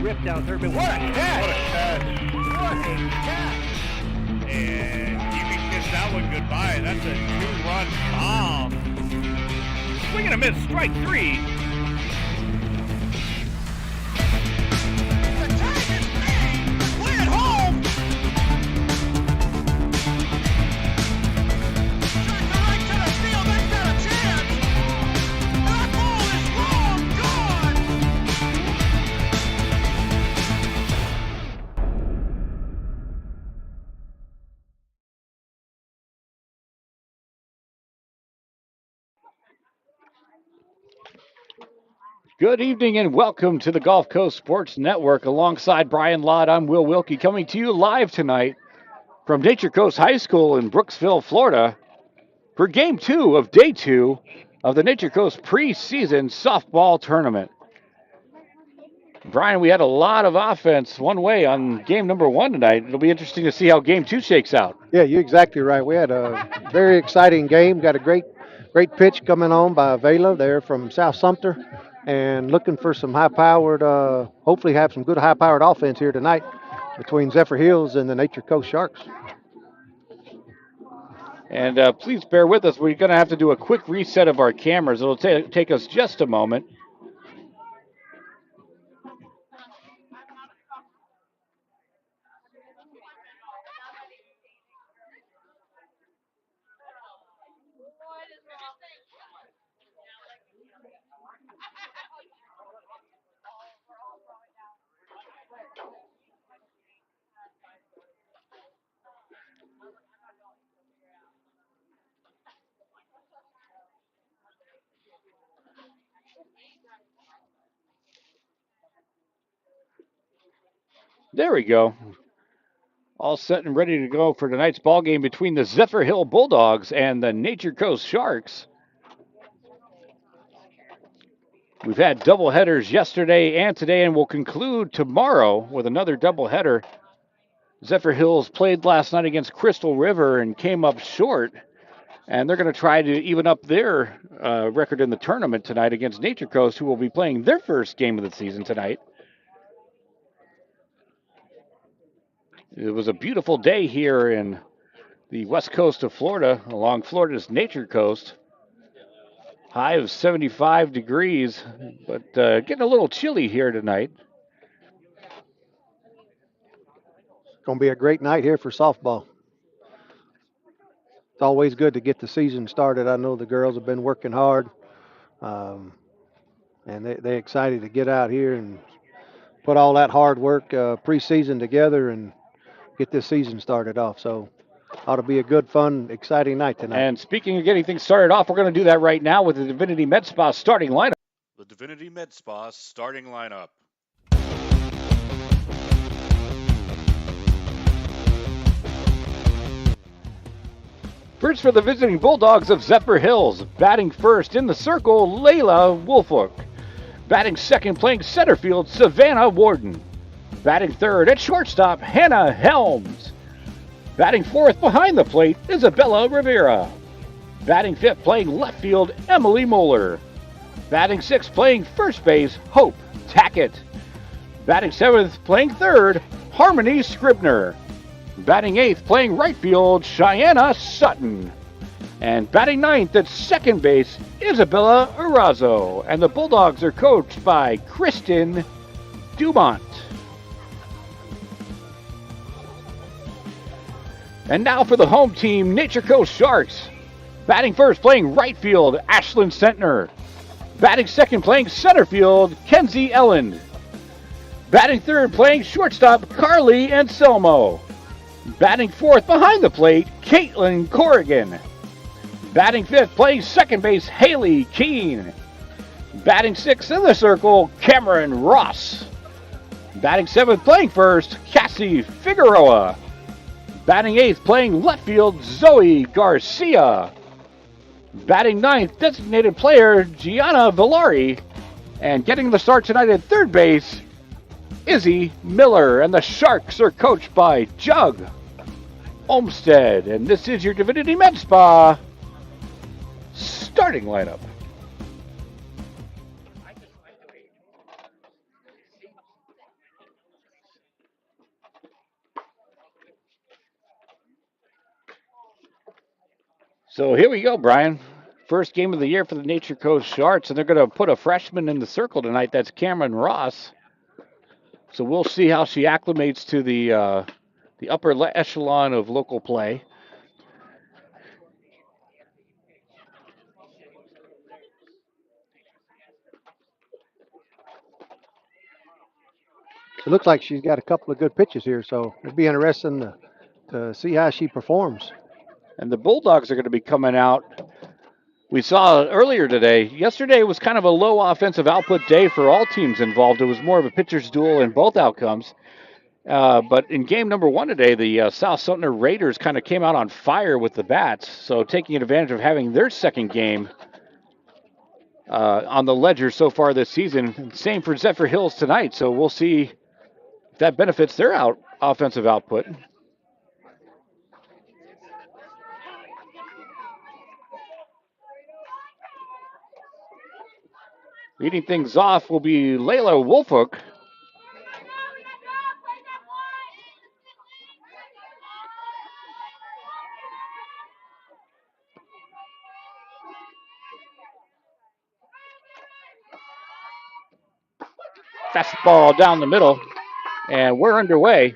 rip down third base. What a catch! What a catch. What a catch! And you can kiss that one goodbye. That's a 2-run bomb. Swing and a miss, strike 3. The tag is made. Play it home. Shot to right to the field. That's got a chance. That ball is long gone. Good evening and welcome to the Gulf Coast Sports Network. Alongside Brian Lott, I'm Will Wilkie, coming to you live tonight from Nature Coast High School in Brooksville, Florida, for Game 2 of Day 2 of the Nature Coast preseason softball tournament. Brian, we had a lot of offense one way on game number 1 tonight. It'll be interesting to see how Game 2 shakes out. Yeah, you're exactly right. We had a very exciting game. Got a great pitch coming on by Vela there from South Sumter, and looking for some high-powered, hopefully have some good high-powered offense here tonight between Zephyrhills and the Nature Coast Sharks. And please bear with us. We're going to have to do a quick reset of our cameras. It'll take us just a moment. There we go. All set and ready to go for tonight's ball game between the Zephyrhill Bulldogs and the Nature Coast Sharks. We've had doubleheaders yesterday and today, and we'll conclude tomorrow with another doubleheader. Zephyrhills played last night against Crystal River and came up short, and they're going to try to even up their record in the tournament tonight against Nature Coast, who will be playing their first game of the season tonight. It was a beautiful day here in the west coast of Florida, along Florida's Nature Coast. High of 75 degrees, but getting a little chilly here tonight. It's going to be a great night here for softball. It's always good to get the season started. I know the girls have been working hard, and they're excited to get out here and put all that hard work preseason together and get this season started off. So ought to be a good, fun, exciting night tonight. And speaking of getting things started off, we're going to do that right now with the Divinity Med Spa starting lineup. The Divinity Med Spa starting lineup. First for the visiting Bulldogs of Zephyrhills. Batting first in the circle, Layla Woolfolk. Batting second, playing center field, Savannah Warden. Batting third at shortstop, Hannah Helms. Batting fourth behind the plate, Isabella Rivera. Batting fifth, playing left field, Emily Moeller. Batting sixth, playing first base, Hope Tackett. Batting seventh, playing third, Harmony Scribner. Batting eighth, playing right field, Cheyenne Sutton. And batting ninth at second base, Isabella Arazo. And the Bulldogs are coached by Kristen Dumont. And now for the home team, Nature Coast Sharks. Batting first, playing right field, Ashlyn Sentner. Batting second, playing center field, Kenzie Elland. Batting third, playing shortstop, Carly Anselmo. Batting fourth, behind the plate, Caitlin Corrigan. Batting fifth, playing second base, Haley Keene. Batting sixth in the circle, Cameron Ross. Batting seventh, playing first, Cassie Figueroa. Batting eighth, playing left field, Zoe Garcia. Batting ninth, designated player, Gianna Villari. And getting the start tonight at third base, Izzy Miller. And the Sharks are coached by Jug Olmstead. And this is your Divinity Med Spa starting lineup. So here we go, Brian. First game of the year for the Nature Coast Sharks, and they're going to put a freshman in the circle tonight. That's Cameron Ross. So we'll see how she acclimates to the upper echelon of local play. It looks like she's got a couple of good pitches here, so it'll be interesting to see how she performs. And the Bulldogs are going to be coming out. We saw earlier today. Yesterday was kind of a low offensive output day for all teams involved. It was more of a pitcher's duel in both outcomes. But in game number 1 today, the South Sumter Raiders kind of came out on fire with the bats. So taking advantage of having their second game on the ledger so far this season. Same for Zephyrhills tonight. So we'll see if that benefits their offensive output. Leading things off will be Layla Wolfhook. Fastball down the middle, and we're underway.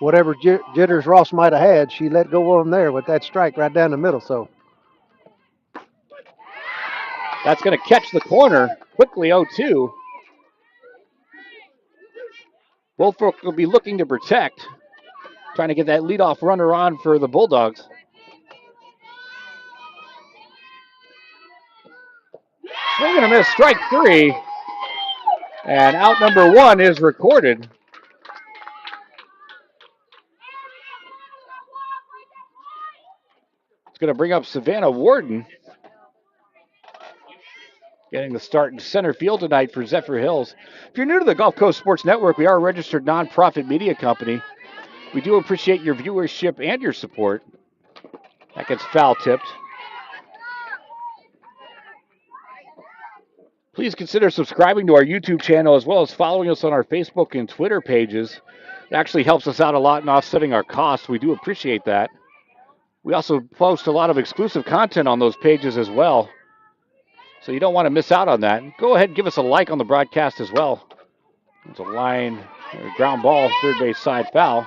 Whatever jitters Ross might have had, she let go of them there with that strike right down the middle. So that's going to catch the corner quickly. 0-2. Wolfhook will be looking to protect, trying to get that leadoff runner on for the Bulldogs. Swing and a miss, strike 3. And out number 1 is recorded. It's going to bring up Savannah Warden, getting the start in center field tonight for Zephyrhills. If you're new to the Gulf Coast Sports Network, we are a registered nonprofit media company. We do appreciate your viewership and your support. That gets foul tipped. Please consider subscribing to our YouTube channel as well as following us on our Facebook and Twitter pages. It actually helps us out a lot in offsetting our costs. We do appreciate that. We also post a lot of exclusive content on those pages as well. So you don't want to miss out on that. Go ahead and give us a like on the broadcast as well. It's a line, ground ball, third base side foul.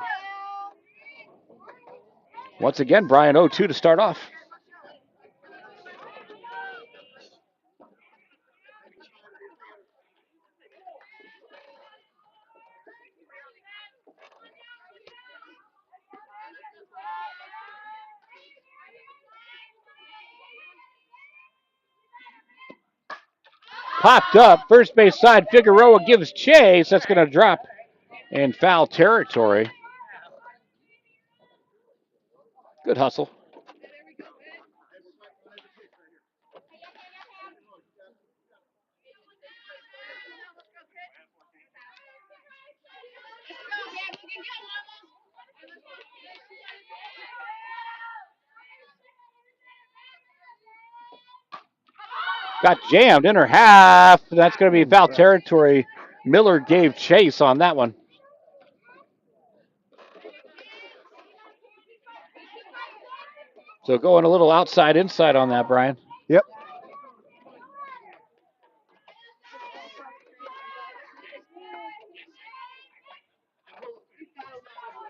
Once again, Brian, 0-2 to start off. Popped up, first base side, Figueroa gives chase. That's going to drop in foul territory. Good hustle. Got jammed in her half. That's going to be foul territory. Miller gave chase on that one. So going a little outside inside on that, Brian. Yep.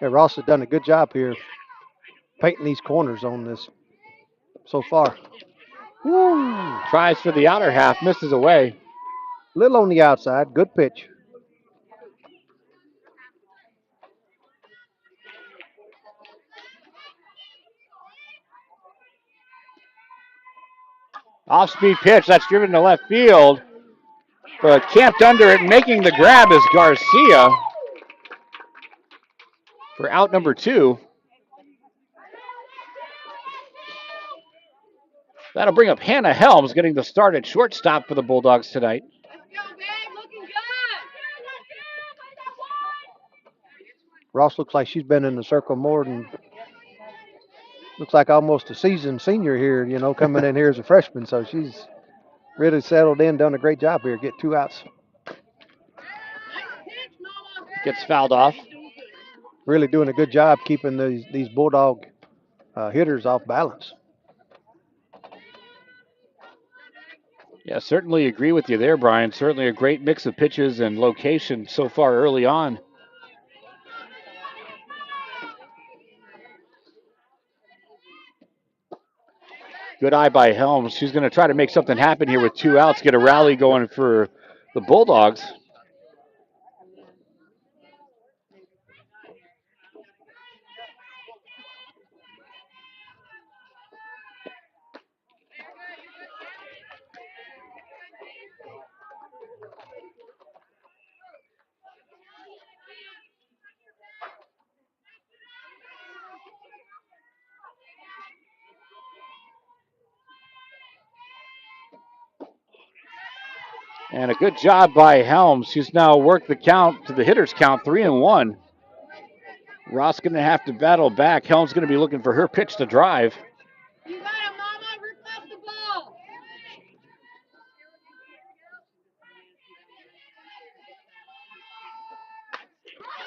Yeah, Ross has done a good job here painting these corners on this so far. Woo. Tries for the outer half, misses away. Little on the outside, good pitch. Off-speed pitch, that's driven to left field. But camped under it, making the grab is Garcia for out number 2. That'll bring up Hannah Helms, getting the start at shortstop for the Bulldogs tonight. Ross looks like she's been in the circle more than, looks like almost a seasoned senior here, you know, coming in here as a freshman. So she's really settled in, done a great job here. Get 2 outs. Gets fouled off. Really doing a good job keeping these Bulldog hitters off balance. Yeah, certainly agree with you there, Brian. Certainly a great mix of pitches and location so far early on. Good eye by Helms. She's going to try to make something happen here with 2 outs, get a rally going for the Bulldogs. And a good job by Helms. She's now worked the count to the hitter's count, 3-1. Ross going to have to battle back. Helms going to be looking for her pitch to drive. You got it, Mama. Request the ball.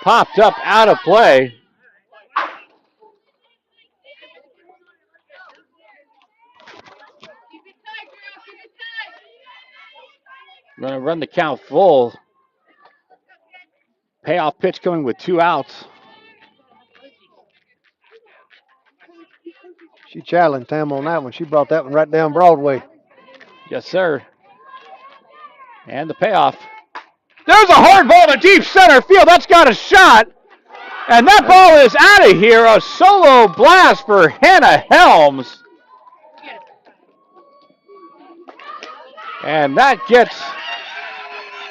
Popped up out of play. Keep it tight, girl. Keep it tight. Going to run the count full. Payoff pitch coming with 2 outs. She challenged Tam on that one. She brought that one right down Broadway. Yes, sir. And the payoff. There's a hard ball to deep center field. That's got a shot. And that ball is out of here. A solo blast for Hannah Helms. And that gets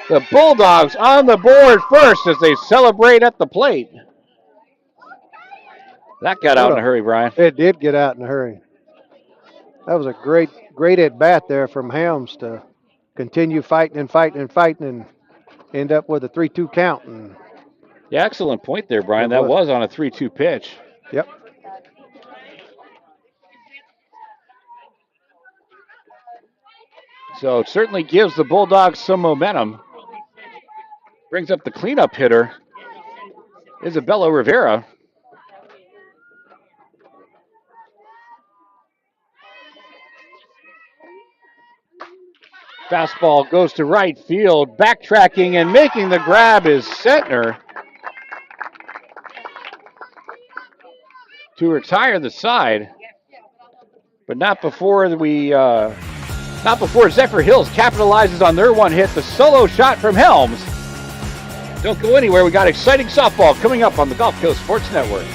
the Bulldogs on the board first as they celebrate at the plate. That got out in a hurry, Brian. It did get out in a hurry. That was a great at bat there from Helms to continue fighting and end up with a 3-2 count. And Yeah, excellent point there, Brian. That was on a 3-2 pitch. Yep. So it certainly gives the Bulldogs some momentum. Brings up the cleanup hitter, Isabella Rivera. Fastball goes to right field. Backtracking and making the grab is Sentner to retire the side, but not before Zephyrhills capitalizes on their one hit. The solo shot from Helms. Don't go anywhere. We got exciting softball coming up on the Gulf Coast Sports Network.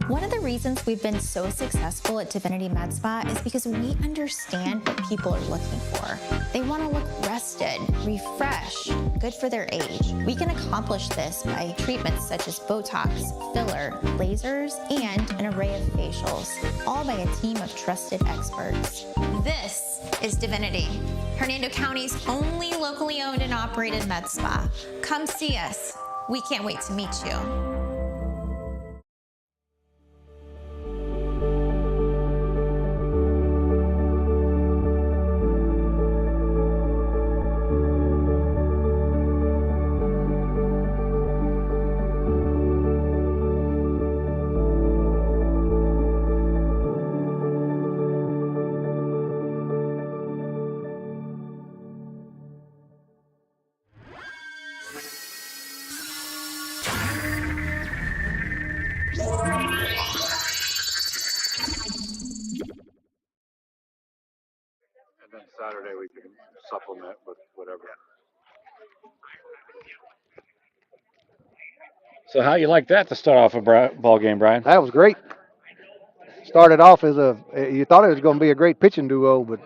One of the reasons we've been so successful at Divinity Med Spa is because we understand what people are looking for. They want to look rested, refreshed, good for their age. We can accomplish this by treatments such as Botox, filler, lasers, and an array of facials, all by a team of trusted experts. This is Divinity, Hernando County's only locally owned and operated med spa. Come see us. We can't wait to meet you. Saturday we can supplement with whatever. So how you like that to start off a ball game, Brian? That was great. Started off as you thought it was going to be a great pitching duo, but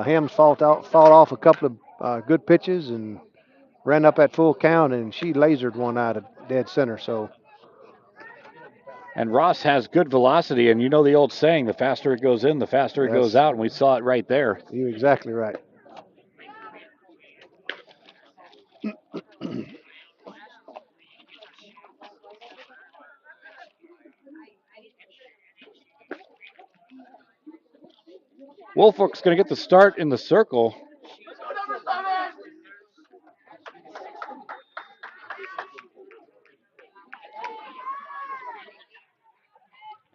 Helms fought off a couple of good pitches and ran up at full count, and she lasered one out of dead center. So. And Ross has good velocity, and you know the old saying, the faster it goes in, the faster it goes out, and we saw it right there. You're exactly right. Wolfolk's going to get the start in the circle.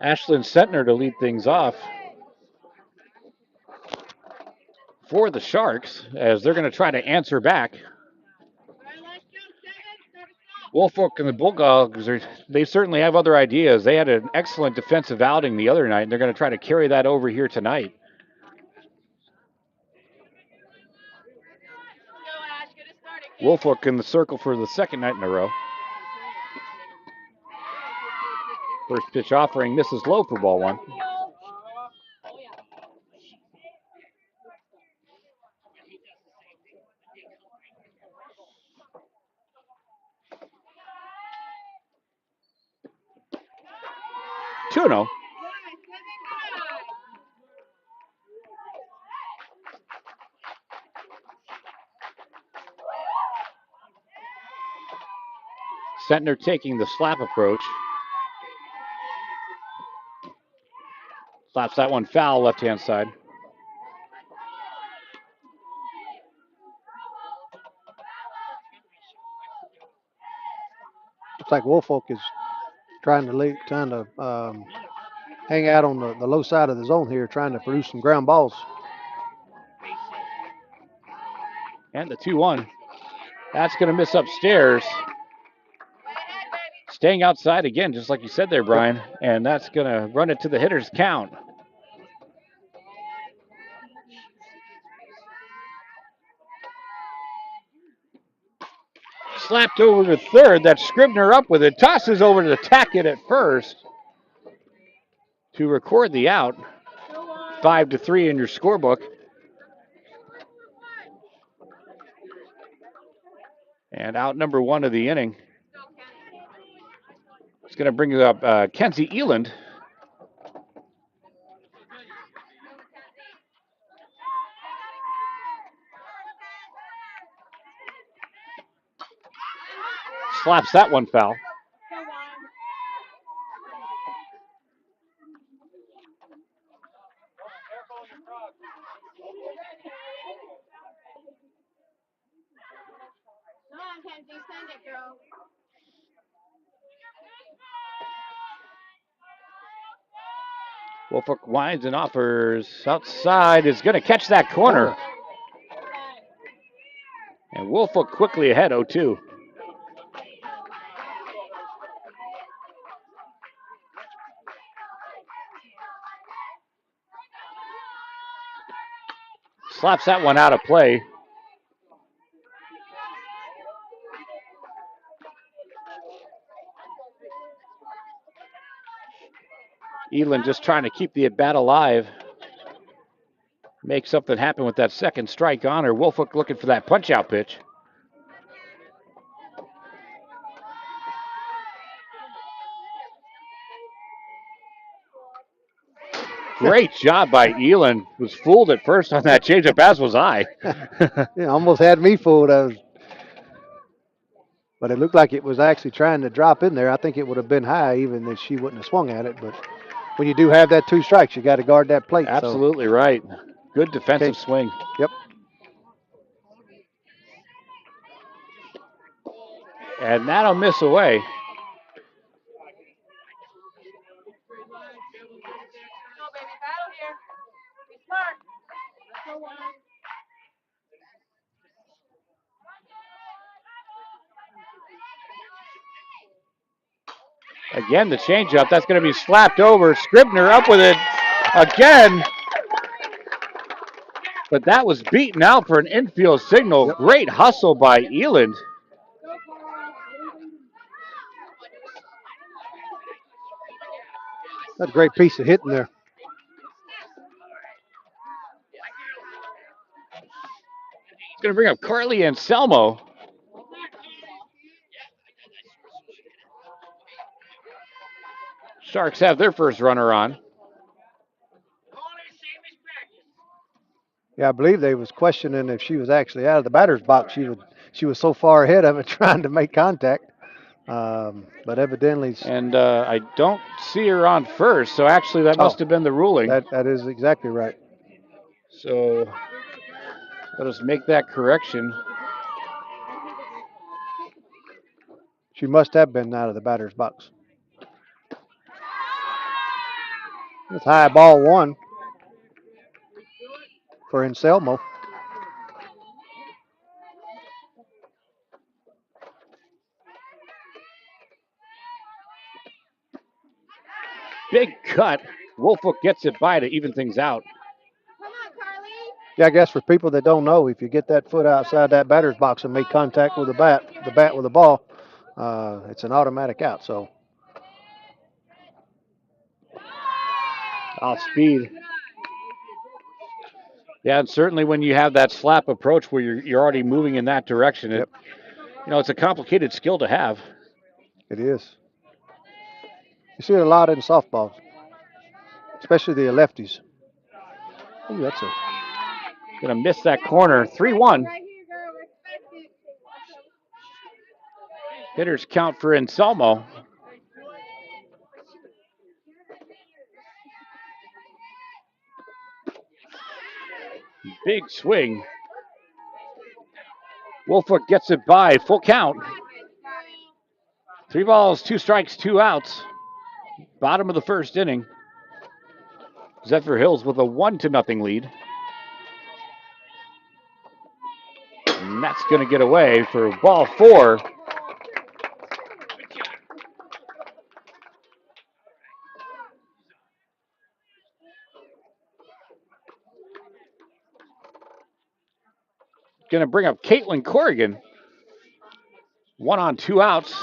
Ashlyn Sentner to lead things off for the Sharks as they're going to try to answer back. Wolfolk and the Bulldogs, they certainly have other ideas. They had an excellent defensive outing the other night, and they're going to try to carry that over here tonight. Wolfolk in the circle for the second night in a row. First pitch offering misses low for ball one. Two and 0. Sentner taking the slap approach. Slaps that one foul left-hand side. Looks like Woolfolk is trying to hang out on the low side of the zone here, trying to produce some ground balls. And the 2-1. That's going to miss upstairs. Staying outside again, just like you said there, Brian. And that's going to run it to the hitter's count. Slapped over to third. That's Scribner up with it. Tosses over to Tackett at first to record the out. 5-3 in your scorebook. And out number one of the inning. It's going to bring up Kenzie Eland. Slaps that one foul. Wolfolk winds and offers outside. Is going to catch that corner. And Wolfolk quickly ahead 0-2. Slaps that one out of play. Eland just trying to keep the at-bat alive. Make something happen with that second strike on her. Wolfolk looking for that punch-out pitch. Great job by Eland. Was fooled at first on that change-up, as was I. Yeah, almost had me fooled. But it looked like it was actually trying to drop in there. I think it would have been high even if she wouldn't have swung at it. But when you do have that two strikes, you got to guard that plate. Absolutely right. Good defensive swing. Yep. And that'll miss away. Again, the changeup. That's going to be slapped over. Scribner up with it again. But that was beaten out for an infield signal. Yep. Great hustle by Eland. That's a great piece of hitting there. It's going to bring up Carly Anselmo. Sharks have their first runner on. Yeah, I believe they was questioning if she was actually out of the batter's box. She was so far ahead of it trying to make contact. But evidently... And I don't see her on first, so actually that must have been the ruling. That is exactly right. So let us make that correction. She must have been out of the batter's box. It's high ball 1 for Anselmo. Big cut. Wolfolk gets it by to even things out. Yeah, I guess for people that don't know, if you get that foot outside that batter's box and make contact with the bat with the ball, it's an automatic out. So Off speed. Yeah, and certainly when you have that slap approach where you're already moving in that direction, Yep. It's a complicated skill to have. It is. You see it a lot in softball, especially the lefties. Ooh, that's a Gonna miss that corner. 3-1. Hitters count for Anselmo. Big swing. Wolfolk gets it by. Full count. 3 balls, 2 strikes, 2 outs. Bottom of the first inning. Zephyrhills with a 1-0 lead. And that's going to get away for ball 4. Going to bring up Caitlin Corrigan. 1 on 2 outs.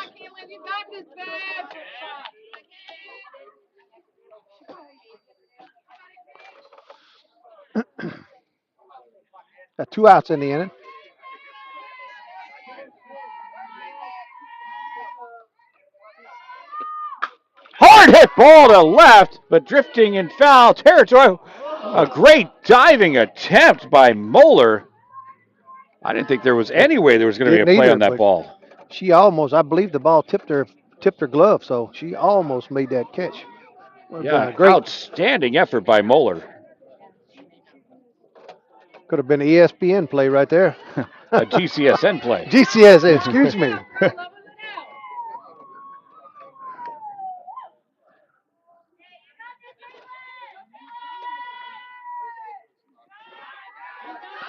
Got 2 outs in the inning. Hard hit ball to left, but drifting in foul territory. A great diving attempt by Moeller. I didn't think there was any way there was going to be a play on that ball. She almost, I believe the ball tipped her glove, so she almost made that catch. Yeah, outstanding effort by Moeller. Could have been an ESPN play right there. A GCSN play. GCSN, excuse me.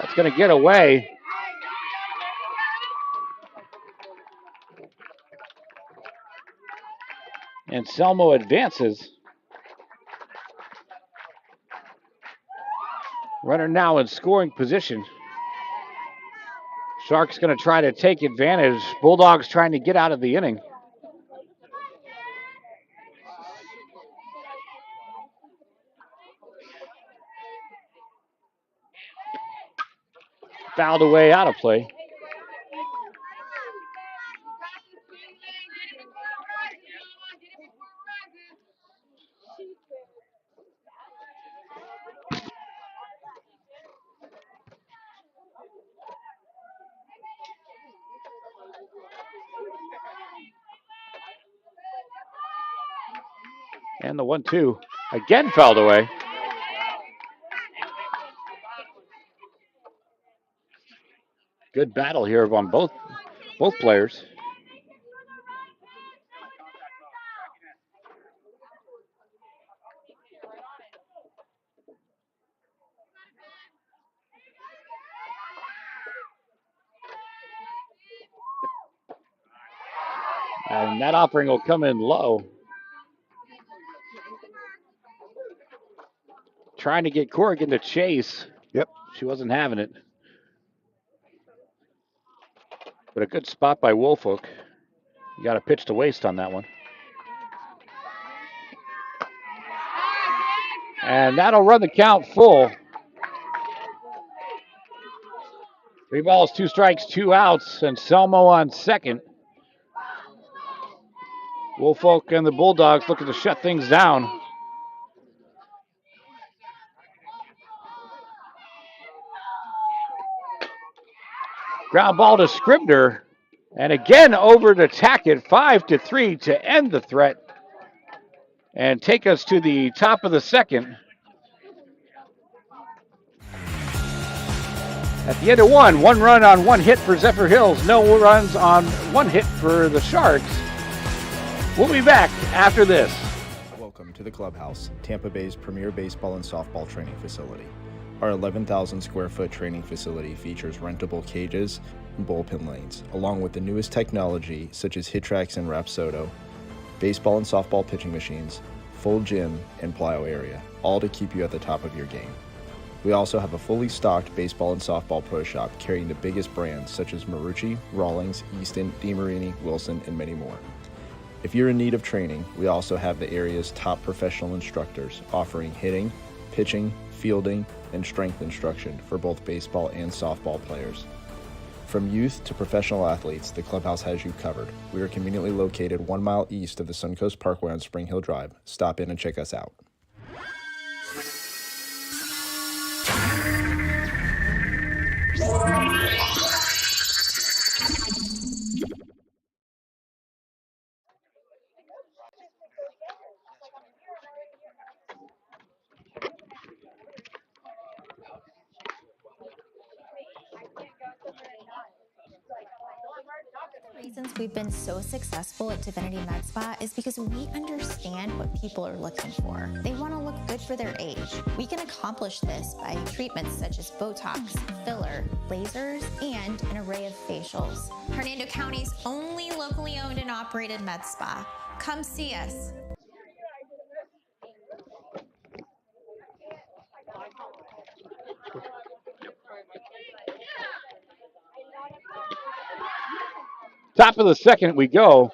That's going to get away. Anselmo advances. Runner now in scoring position. Sharks going to try to take advantage. Bulldogs trying to get out of the inning. Fouled away out of play. And the 1-2 again fouled away. Good battle here on both players. And that offering will come in low. Trying to get Corrigan to chase. Yep. She wasn't having it. But a good spot by Wolfolk. You got a pitch to waste on that one. And that'll run the count full. 3 balls, 2 strikes, 2 outs, and Selmo on second. Wolfolk and the Bulldogs looking to shut things down. Ground ball to Scribner. And again over to Tackett, 5-3 to end the threat. And take us to the top of the second. At the end of 1 run on 1 hit for Zephyrhills, no runs on 1 hit for the Sharks. We'll be back after this. Welcome to the Clubhouse, Tampa Bay's premier baseball and softball training facility. Our 11,000 square foot training facility features rentable cages and bullpen lanes, along with the newest technology such as HitTrax and Rapsodo, baseball and softball pitching machines, full gym, and plyo area, all to keep you at the top of your game. We also have a fully stocked baseball and softball pro shop carrying the biggest brands such as Marucci, Rawlings, Easton, DeMarini, Wilson, and many more. If you're in need of training, we also have the area's top professional instructors offering hitting, pitching, fielding, and strength instruction for both baseball and softball players. From youth to professional athletes, the Clubhouse has you covered. We are conveniently located 1 mile east of the Suncoast Parkway on Spring Hill Drive. Stop in and check us out. The reasons we've been so successful at Divinity Med Spa is because we understand what people are looking for. They want to look good for their age. We can accomplish this by treatments such as Botox, filler, lasers, and an array of facials. Hernando County's only locally owned and operated med spa. Come see us. Top of the second we go.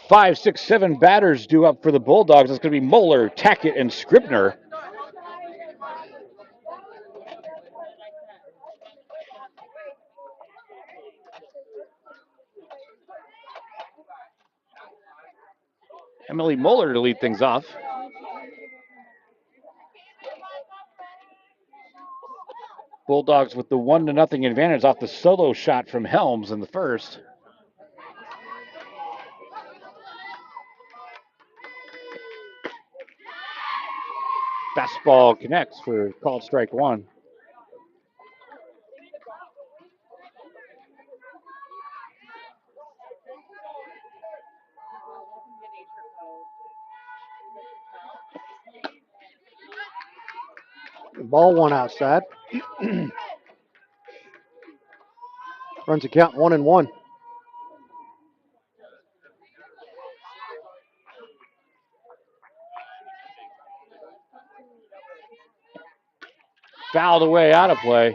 5, 6, 7 batters due up for the Bulldogs. It's going to be Moeller, Tackett, and Scribner. Emily Moeller to lead things off. Bulldogs with the 1-0 advantage off the solo shot from Helms in the first. Fastball connects for called strike one. Ball one outside. Runs the count 1-1. Fouled away, out of play.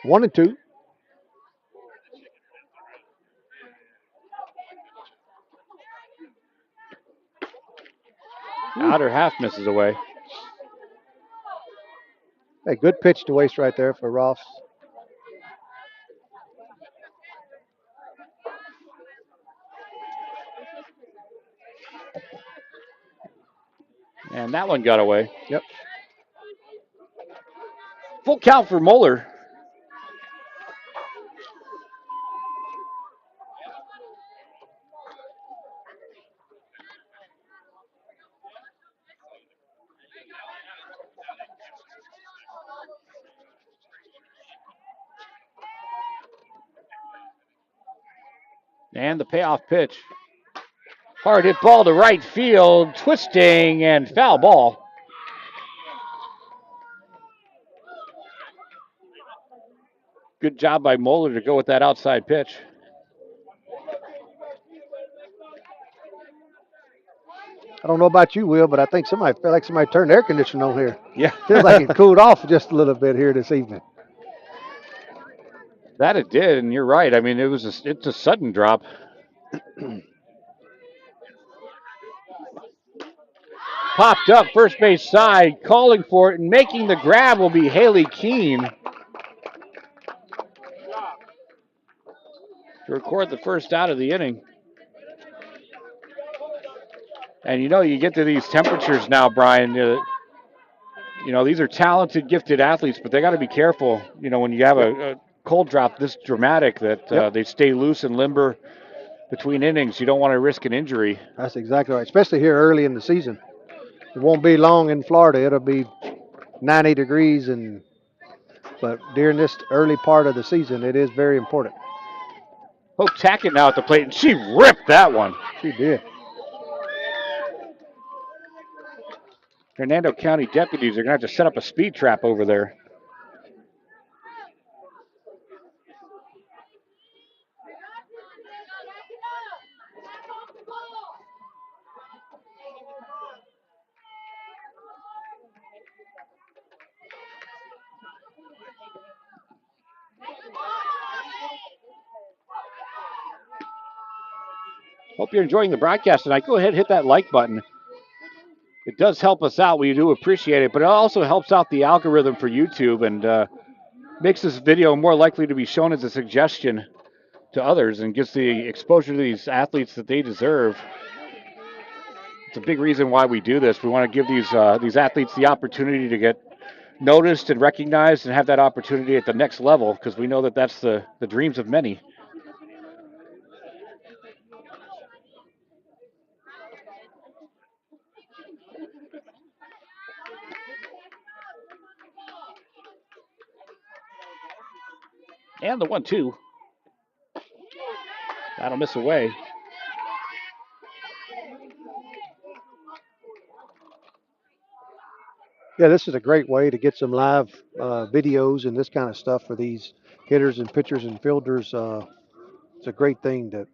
One and two. Outer half misses away. Hey, good pitch to waste right there for Ross. And that one got away. Yep. Full count for Moeller. And the payoff pitch. Hard hit ball to right field, twisting and foul ball. Good job by Moeller to go with that outside pitch. I don't know about you, Will, but I think somebody felt like somebody turned the air conditioning on here. Yeah. Feels like it cooled off just a little bit here this evening. That it did, and you're right. I mean, it's a sudden drop. Popped up first base side, calling for it, and making the grab will be Haley Keene to record the first out of the inning. And you get to these temperatures now, Brian. These are talented, gifted athletes, but they got to be careful. When you have a cold drop this dramatic, that they stay loose and limber between innings. You don't want to risk an injury. That's exactly right, especially here early in the season. It won't be long in Florida. It'll be 90 degrees, but during this early part of the season, it is very important. Hope Tackett now at the plate, and she ripped that one. She did. Hernando County deputies are going to have to set up a speed trap over there. Hope you're enjoying the broadcast tonight. Go ahead and hit that like button. It does help us out. We do appreciate it, but it also helps out the algorithm for YouTube and makes this video more likely to be shown as a suggestion to others and gives the exposure to these athletes that they deserve. It's a big reason why we do this. We want to give these athletes the opportunity to get noticed and recognized and have that opportunity at the next level, because we know that that's the dreams of many. And the 1-2. That'll miss away. Yeah, this is a great way to get some live videos and this kind of stuff for these hitters and pitchers and fielders. It's a great thing to.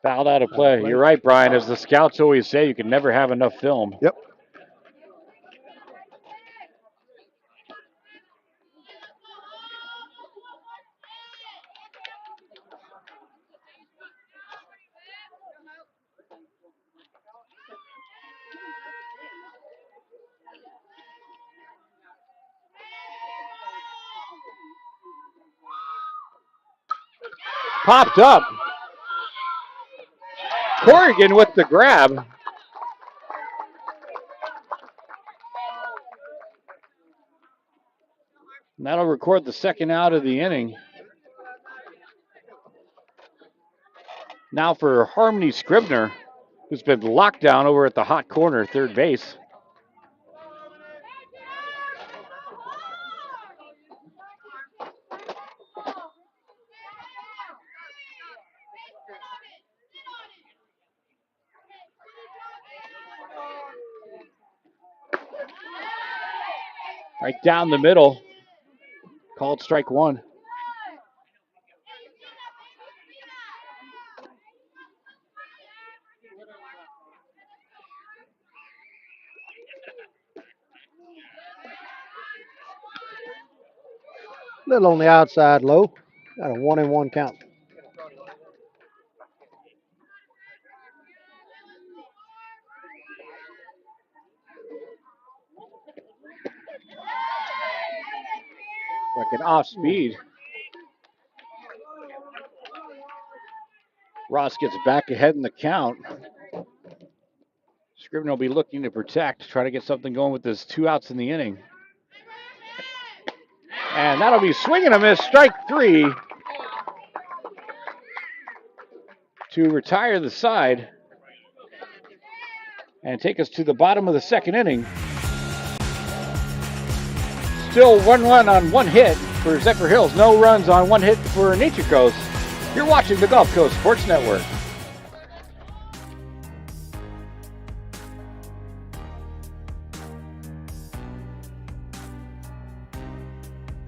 Fouled out of play. You're right, Brian. As the scouts always say, you can never have enough film. Yep. Popped up. Corrigan with the grab. And that'll record the second out of the inning. Now for Harmony Scribner, who's been locked down over at the hot corner, third base. Right down the middle. Called strike one. A little on the outside low. Got a 1-1 count. Like an off speed. Ross gets back ahead in the count. Scribner will be looking to protect, try to get something going with his 2 outs in the inning. And that'll be swing and a miss, strike 3 to retire the side and take us to the bottom of the second inning. Still 1 run on 1 hit for Zephyrhills, no runs on 1 hit for Nature Coast. You're watching the Gulf Coast Sports Network.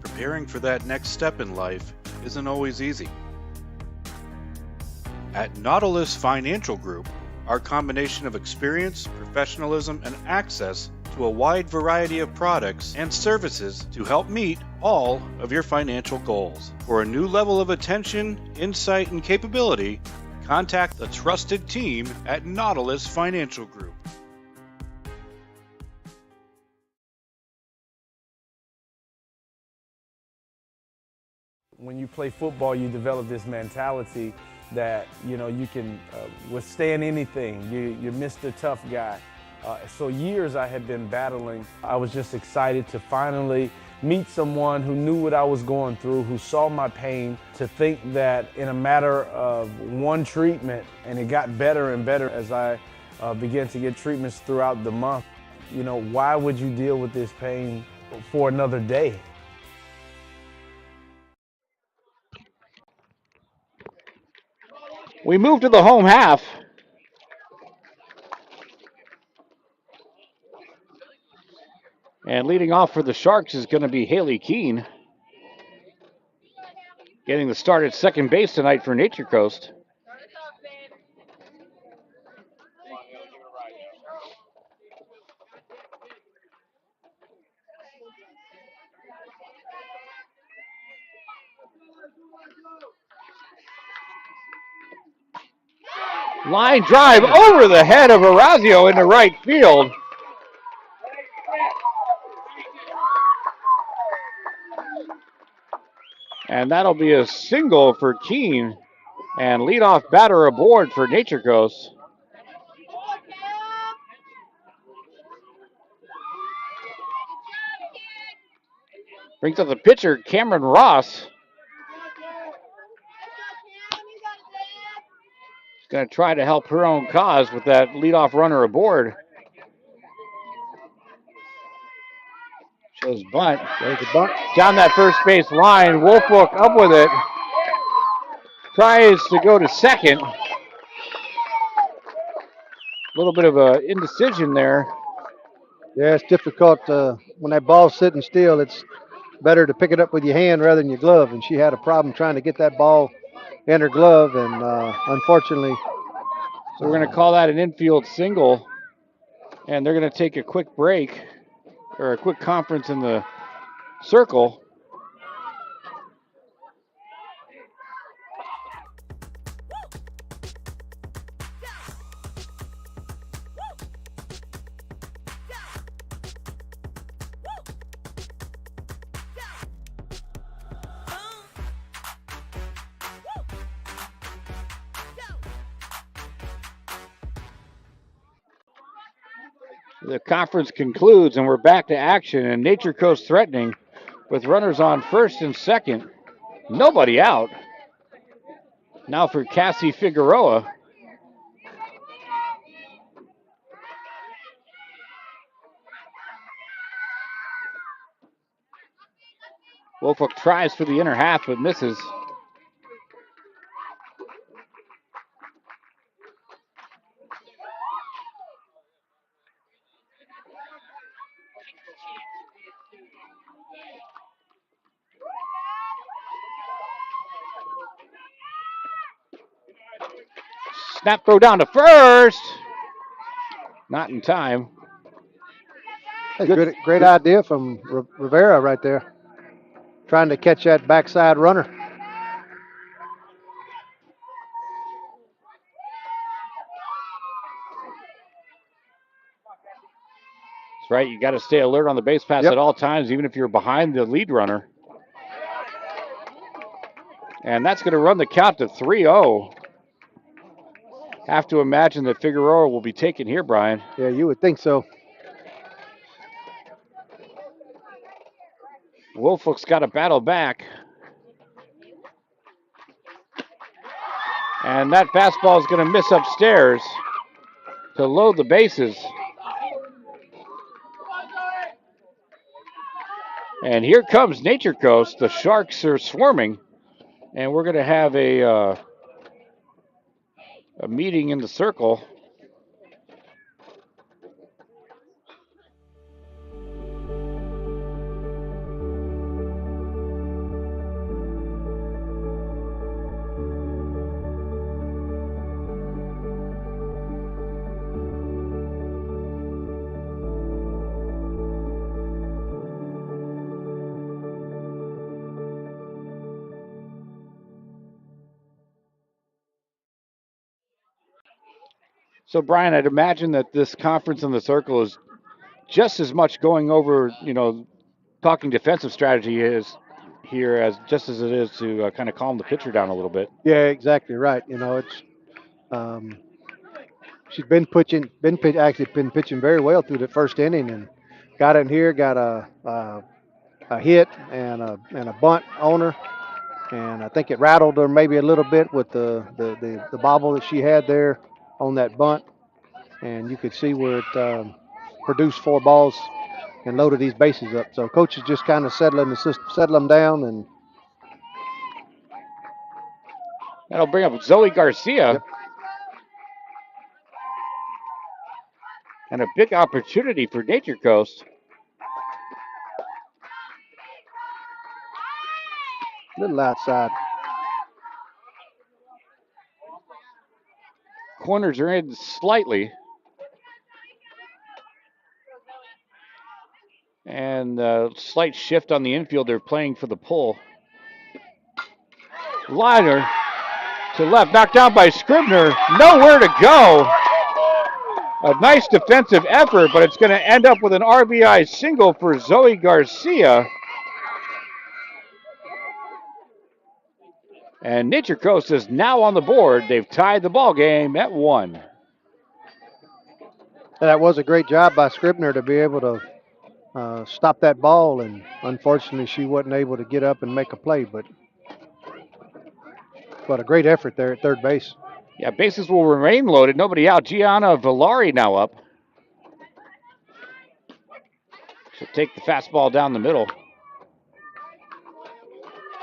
Preparing for that next step in life isn't always easy. At Nautilus Financial Group, our combination of experience, professionalism, and access to a wide variety of products and services to help meet all of your financial goals. For a new level of attention, insight, and capability, contact the trusted team at Nautilus Financial Group. When you play football, you develop this mentality that, you know, you can withstand anything. You're Mr. Tough Guy. So years I had been battling. I was just excited to finally meet someone who knew what I was going through, who saw my pain, to think that in a matter of one treatment, and it got better and better as I began to get treatments throughout the month. You know, why would you deal with this pain for another day? We move to the home half. And leading off for the Sharks is going to be Haley Keene. Getting the start at second base tonight for Nature Coast. Line drive over the head of Orazio into right field. And that'll be a single for Keene. And leadoff batter aboard for Nature Coast. Brings up the pitcher, Cameron Ross. Going to try to help her own cause with that leadoff runner aboard. Shows bunt. There's a bunt. Down that first base line. Wolfbook up with it. Tries to go to second. A little bit of an indecision there. Yeah, it's difficult when that ball's sitting still. It's better to pick it up with your hand rather than your glove. And she had a problem trying to get that ball in her glove, and unfortunately. So we're going to call that an infield single. And they're going to take a quick break, or a quick conference in the circle. The conference concludes, and we're back to action, and Nature Coast threatening with runners on first and second. Nobody out. Now for Cassie Figueroa. Wolfhook tries for the inner half, but misses. Snap throw down to first. Not in time. Great idea from Rivera right there. Trying to catch that backside runner. That's right. You got to stay alert on the base pass at all times, even if you're behind the lead runner. And that's going to run the count to 3-0. Have to imagine that Figueroa will be taken here, Brian. Yeah, you would think so. Wolfhook's got to battle back. And that fastball is going to miss upstairs to load the bases. And here comes Nature Coast. The Sharks are swarming. And we're going to have a meeting in the circle. So, Brian, I'd imagine that this conference in the circle is just as much going over, talking defensive strategy is here as just as it is to kind of calm the pitcher down a little bit. Yeah, exactly right. It's she's been pitching very well through the first inning, and got in here, got a a hit and a bunt on her, and I think it rattled her maybe a little bit with the bobble that she had there on that bunt, and you could see where it produced 4 balls and loaded these bases up. So coach is just kind of settling the system, settle them down, and That'll bring up Zoe Garcia. Yep. And a big opportunity for Nature Coast. little outside. Corners are in slightly. And a slight shift on the infield. They're playing for the pull. Liner to left, knocked down by Scribner. Nowhere to go. A nice defensive effort, but it's going to end up with an RBI single for Zoe Garcia. And Nature Coast is now on the board. They've tied the ball game at 1. That was a great job by Scribner to be able to stop that ball, and unfortunately she wasn't able to get up and make a play, but a great effort there at third base. Yeah, bases will remain loaded. Nobody out. Gianna Valari now up. She'll take the fastball down the middle.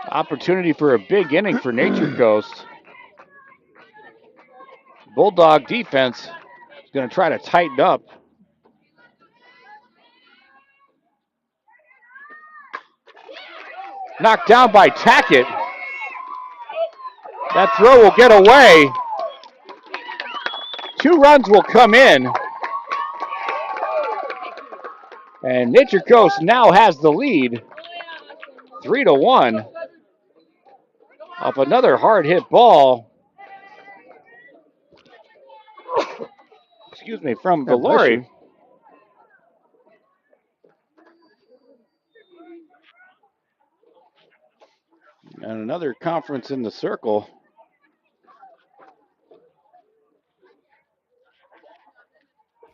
Opportunity for a big inning for Nature Coast. Bulldog defense is going to try to tighten up. Knocked down by Tackett. That throw will get away. 2 runs will come in. And Nature Coast now has the lead. 3-1. Off another hard hit ball. Excuse me, from Valori. And another conference in the circle.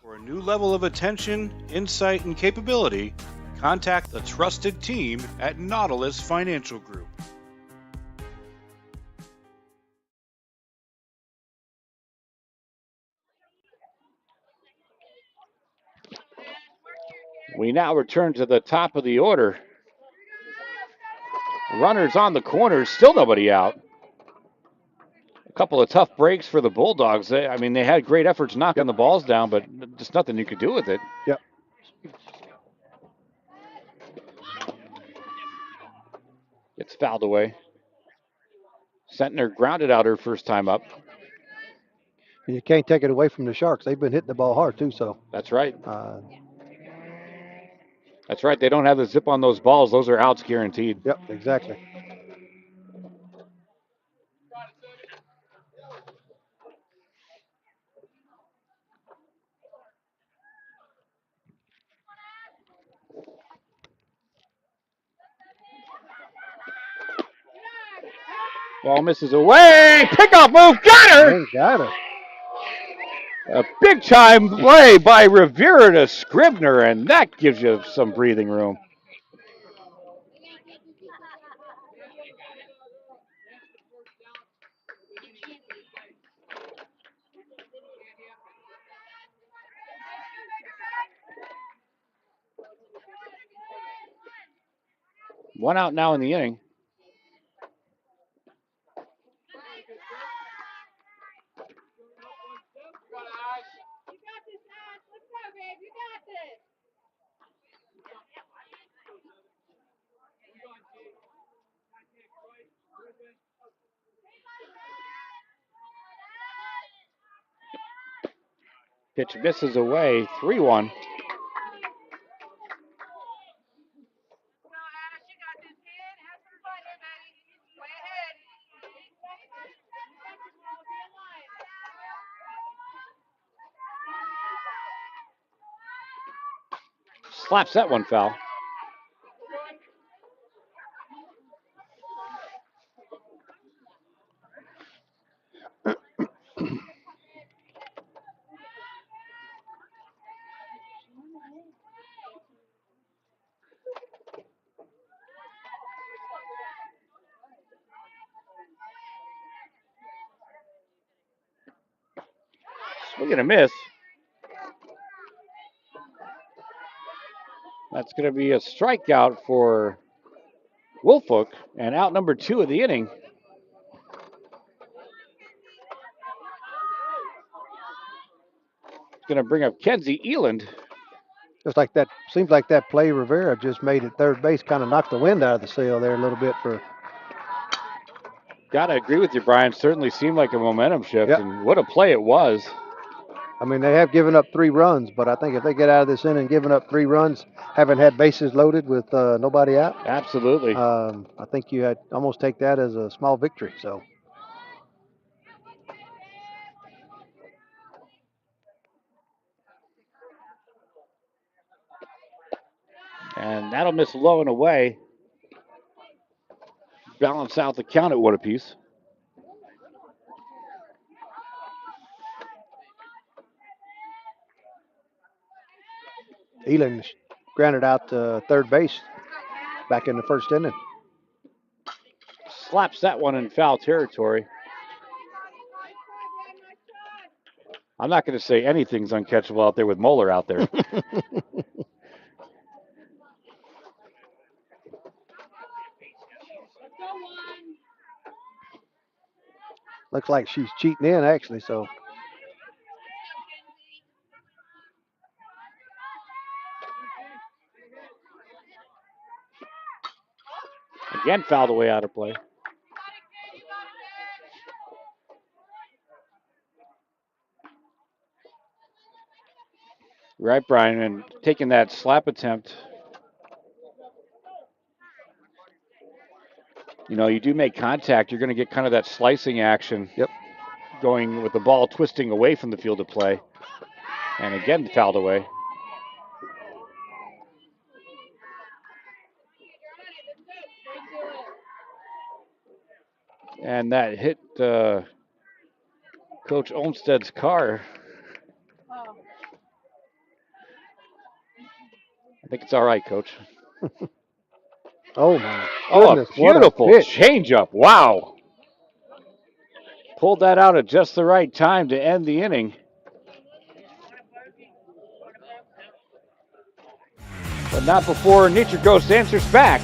For a new level of attention, insight, and capability, contact the trusted team at Nautilus Financial Group. We now return to the top of the order. Runners on the corners, still nobody out. A couple of tough breaks for the Bulldogs. They had great efforts knocking the balls down, but just nothing you could do with it. Yep. It's fouled away. Sentner grounded out her first time up. And you can't take it away from the Sharks. They've been hitting the ball hard too. So that's right. That's right. They don't have the zip on those balls. Those are outs guaranteed. Yep, exactly. Ball misses away. Pickoff move. Got her. Got her. A big time play by Rivera to Scribner, and that gives you some breathing room. One out now in the inning. Pitch misses away, 3-1. Slaps that one foul. Swing and a miss. That's going to be a strikeout for Woolfolk, and out number 2 of the inning. It's going to bring up Kenzie Eland. Just like that, seems like that play Rivera just made at third base kind of knocked the wind out of the sail there a little bit for. Got to agree with you, Brian. Certainly seemed like a momentum shift, Yep. and what a play it was. I mean, they have given up 3 runs, but I think if they get out of this inning giving up 3 runs, haven't had bases loaded with nobody out. Absolutely. I think you had almost take that as a small victory. So. And that'll miss low and away. Balance out the count at 1 apiece. Eland grounded out to third base back in the first inning. Slaps that one in foul territory. I'm not going to say anything's uncatchable out there with Moeller out there. Looks like she's cheating in, actually, so. Again, fouled away out of play. Right, Brian, and taking that slap attempt. You know, you do make contact, you're going to get kind of that slicing action. Yep. Going with the ball twisting away from the field of play. And again, fouled away. And that hit Coach Olmsted's car. I think it's all right, Coach. Oh, my goodness. Oh, a beautiful pitch. changeup. Wow. Pulled that out at just the right time to end the inning. But not before Nature Coast answers back.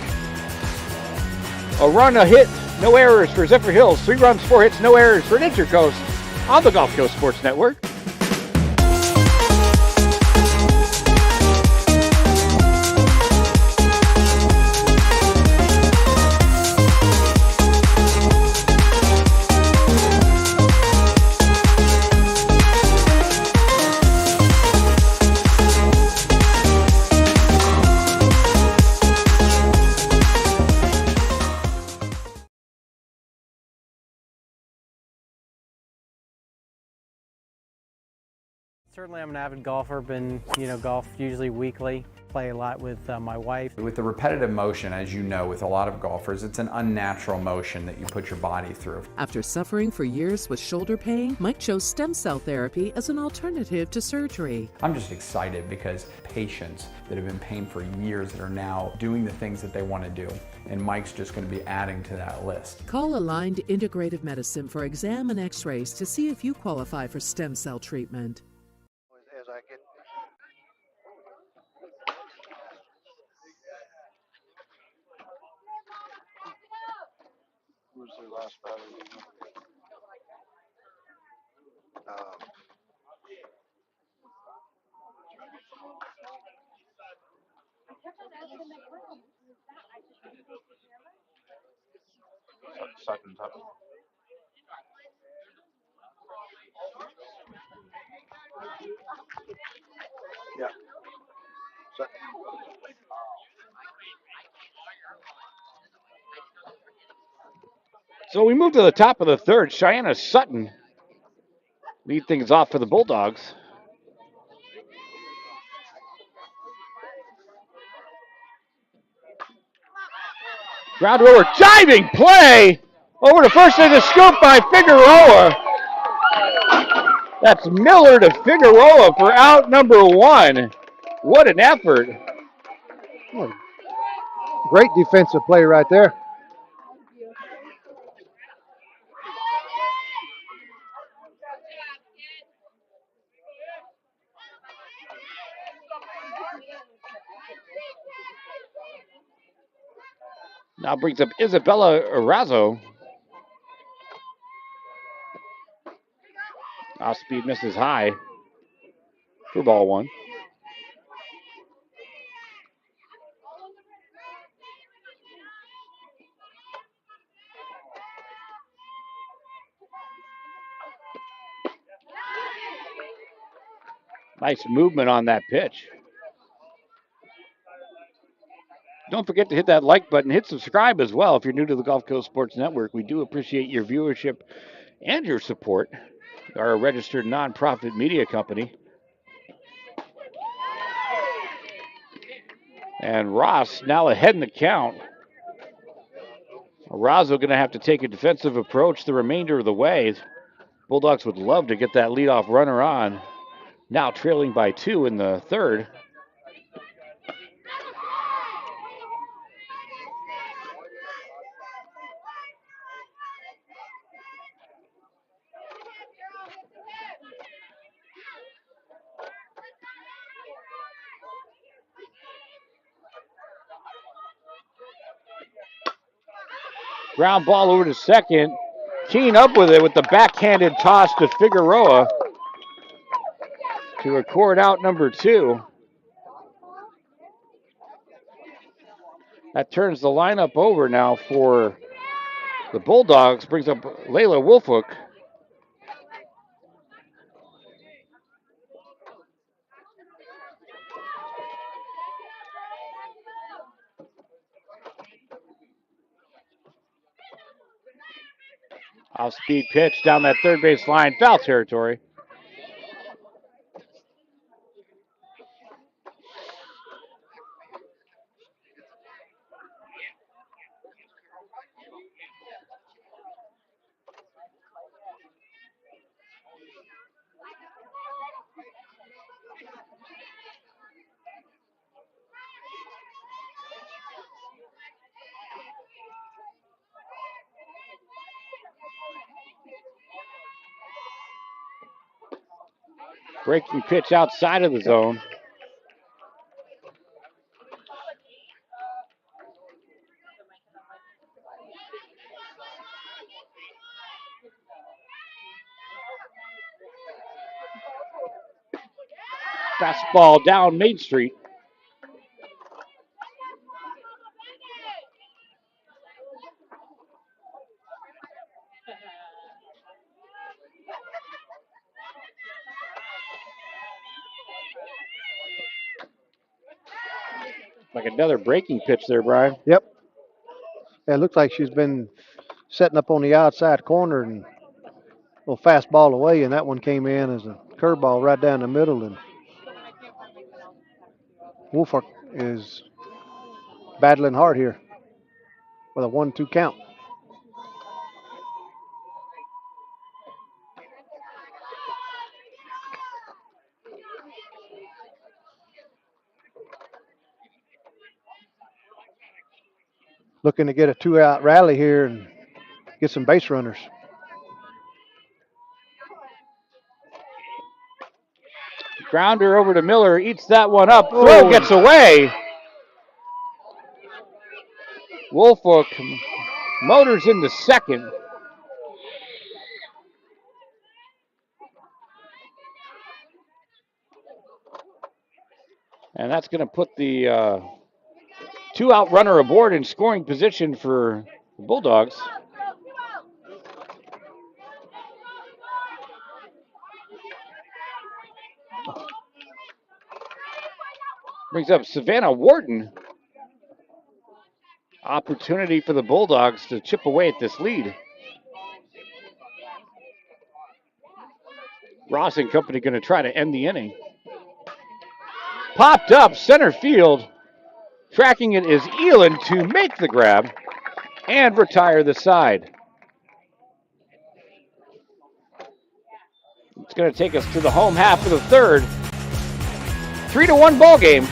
A run, a hit, no errors for Zephyrhills. 3 runs, 4 hits, no errors for Nature Coast on the Gulf Coast Sports Network. Certainly, I'm an avid golfer. Been, golf usually weekly. Play a lot with my wife. With the repetitive motion, as you know, with a lot of golfers, it's an unnatural motion that you put your body through. After suffering for years with shoulder pain, Mike chose stem cell therapy as an alternative to surgery. I'm just excited because patients that have been in pain for years that are now doing the things that they want to do, and Mike's just going to be adding to that list. Call Aligned Integrative Medicine for exam and x-rays to see if you qualify for stem cell treatment. As I get who's their last batter? Sutton's up. Yeah. So we move to the top of the third. Cheyenne Sutton lead things off for the Bulldogs. Ground over, diving play over to first and a scoop by Figueroa. That's Miller to Figueroa for out number 1. What an effort. Great defensive play right there. Now brings up Isabella Arazo. Off speed misses high for ball one. Nice movement on that pitch. Don't forget to hit that like button. Hit subscribe as well if you're new to the Gulf Coast Sports Network. We do appreciate your viewership and your support. We are a registered nonprofit media company. And Ross now ahead in the count. Arazo going to have to take a defensive approach the remainder of the way. Bulldogs would love to get that leadoff runner on. Now trailing by 2 in the third. Ground ball over to second. Keen up with it with the backhanded toss to Figueroa to record out number 2. That turns the lineup over now for the Bulldogs. Brings up Layla Wolfhook. Off-speed pitch down that third base line. Foul territory. Breaking pitch outside of the zone. Fastball down Main Street. Like another breaking pitch there, Brian. Yep. Yeah, it looks like she's been setting up on the outside corner and a little fastball away, and that one came in as a curveball right down the middle. And Wolfhook is battling hard here with a 1-2 count. Looking to get a 2-out rally here and get some base runners. Grounder over to Miller, eats that one up. Throw gets away. Wolfhook motors into second. And that's going to put the 2-out runner aboard in scoring position for the Bulldogs. Brings up Savannah Wharton. Opportunity for the Bulldogs to chip away at this lead. Ross and company going to try to end the inning. Popped up center field. Tracking it is Elin to make the grab and retire the side. It's going to take us to the home half of the third. 3-1 ball game.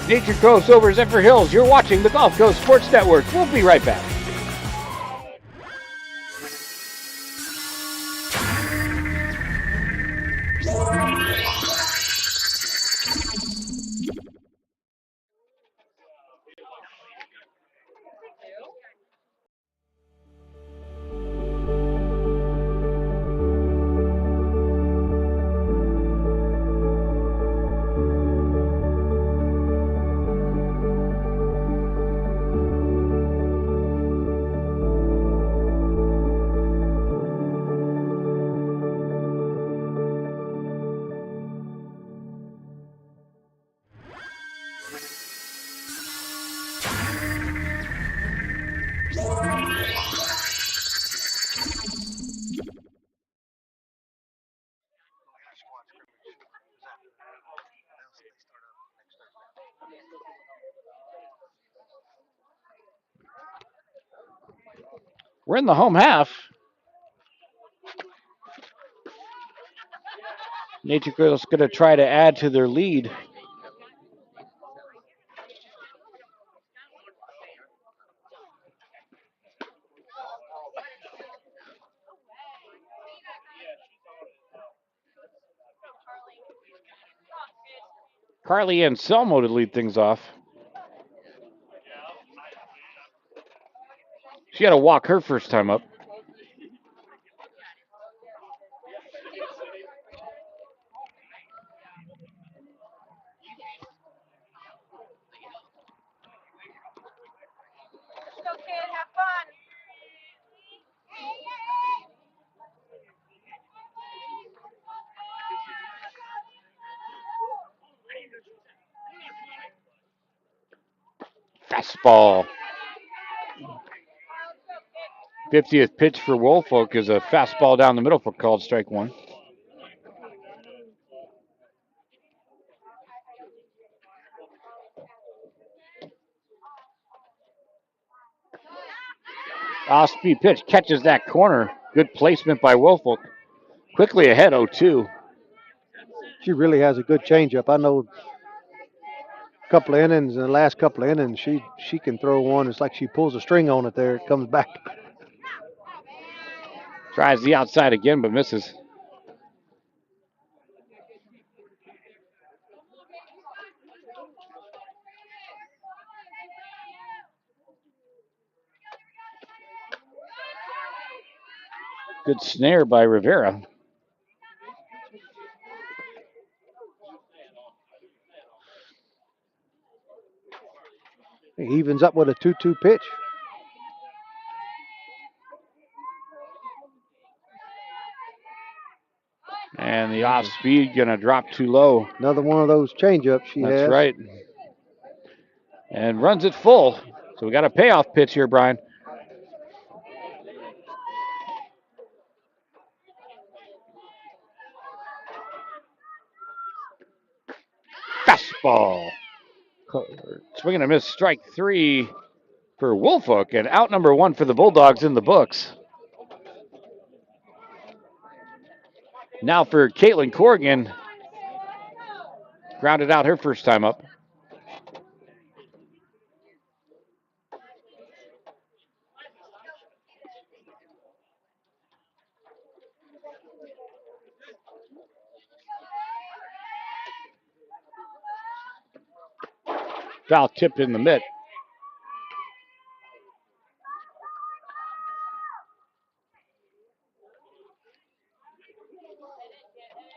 Nature Coast over Zephyrhills. You're watching the Gulf Coast Sports Network. We'll be right back. We're in the home half. Nature Girls going to try to add to their lead. Carly Anselmo to lead things off. She had to walk her first time up. Go, kid, have fun. Fastball. 50th pitch for Woolfolk is a fastball down the middle for called strike one. Off-speed pitch catches that corner. Good placement by Woolfolk. Quickly ahead 0-2. She really has a good changeup. I know a couple of innings, in the last couple of innings, she can throw one. It's like she pulls a string on it there. It comes back. Tries the outside again, but misses. Good snare by Rivera. He evens up with a 2-2 pitch. And the off speed going to drop too low. Another one of those changeups she has. That's right. And runs it full. So we got a payoff pitch here, Brian. Fastball. Swinging a miss, strike three for Woolfolk, and out number one for the Bulldogs in the books. Now for Caitlin Corrigan. Grounded out her first time up. Foul tip in the mitt.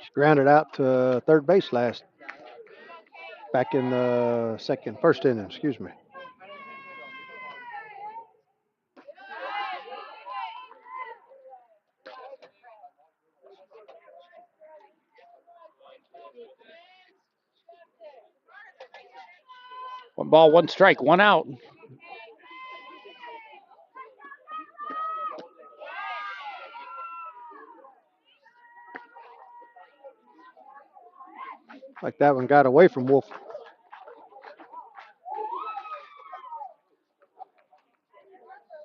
She grounded out to third base back in the first inning, excuse me. One ball, one strike, one out. Like that one got away from Wolf.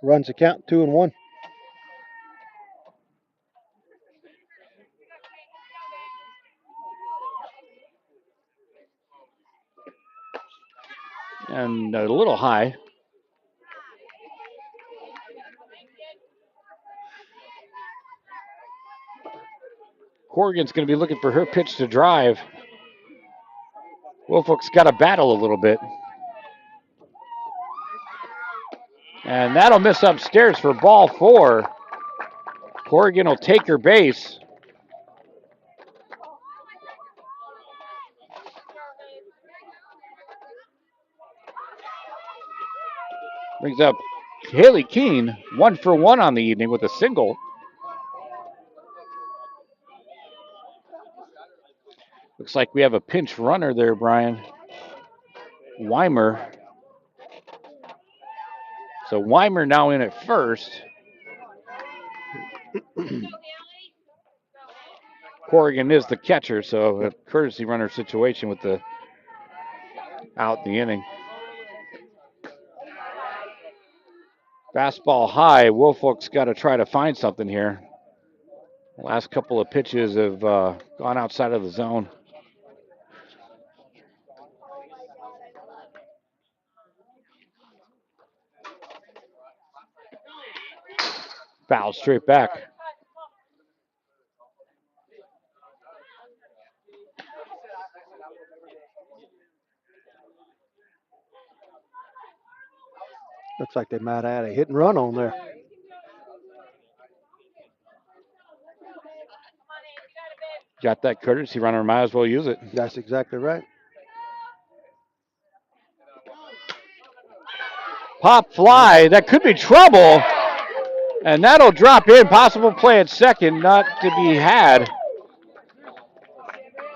Runs the count 2-1. And a little high. Corrigan's going to be looking for her pitch to drive. Woolfolk's got to battle a little bit. And that'll miss upstairs for ball four. Corrigan will take her base. Brings up Haley Keene, 1 for 1 on the evening with a single. Looks like we have a pinch runner there, Brian. Weimer. So Weimer now in at first. Corrigan is the catcher, so a courtesy runner situation with the out in the inning. Fastball high. Woolfolk's got to try to find something here. The last couple of pitches have gone outside of the zone. Foul straight back. Looks like they might add a hit and run on there. Got that courtesy runner, might as well use it. That's exactly right. Pop fly, that could be trouble. And that'll drop in. Possible play at second, not to be had.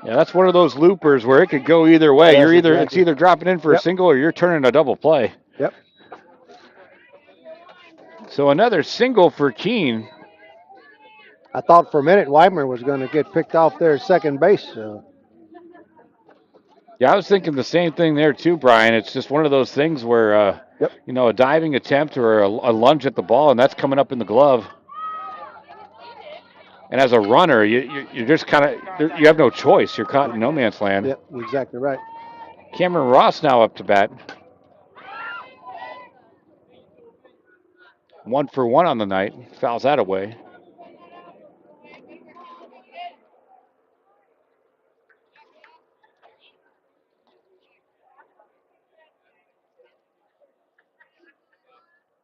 Yeah, that's one of those loopers where it could go either way. It's either dropping in for a single or you're turning a double play. Yep. So another single for Keene. I thought for a minute Weidmer was going to get picked off there at second base. Yeah, I was thinking the same thing there too, Brian. It's just one of those things where, a diving attempt or a lunge at the ball, and that's coming up in the glove. And as a runner, you're just kind of, you have no choice. You're caught in no man's land. Yep, exactly right. Cameron Ross now up to bat. 1 for 1 on the night. Fouls that away.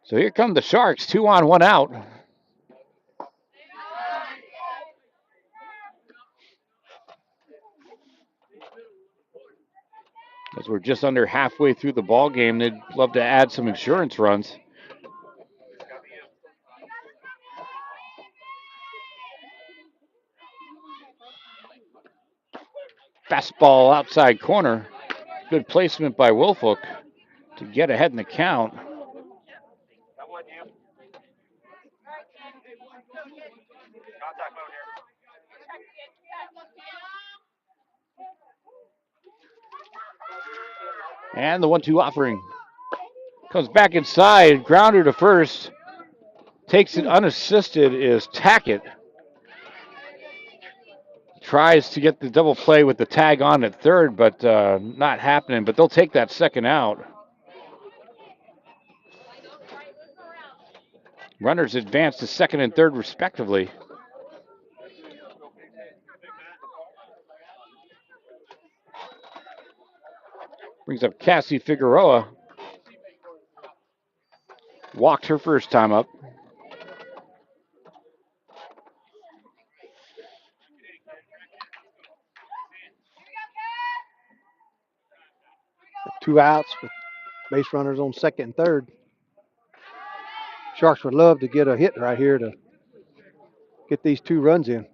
So here come the Sharks, 2 on, 1 out. As we're just under halfway through the ball game, they'd love to add some insurance runs. Fastball outside corner. Good placement by Woolfolk to get ahead in the count. And the 1-2 offering. Comes back inside, grounder to first. Takes it unassisted is Tackett. Tries to get the double play with the tag on at third, but not happening. But they'll take that second out. Runners advance to second and third respectively. Brings up Cassie Figueroa. Walked her first time up. Two outs with base runners on second and third. Sharks would love to get a hit right here to get these 2 runs in.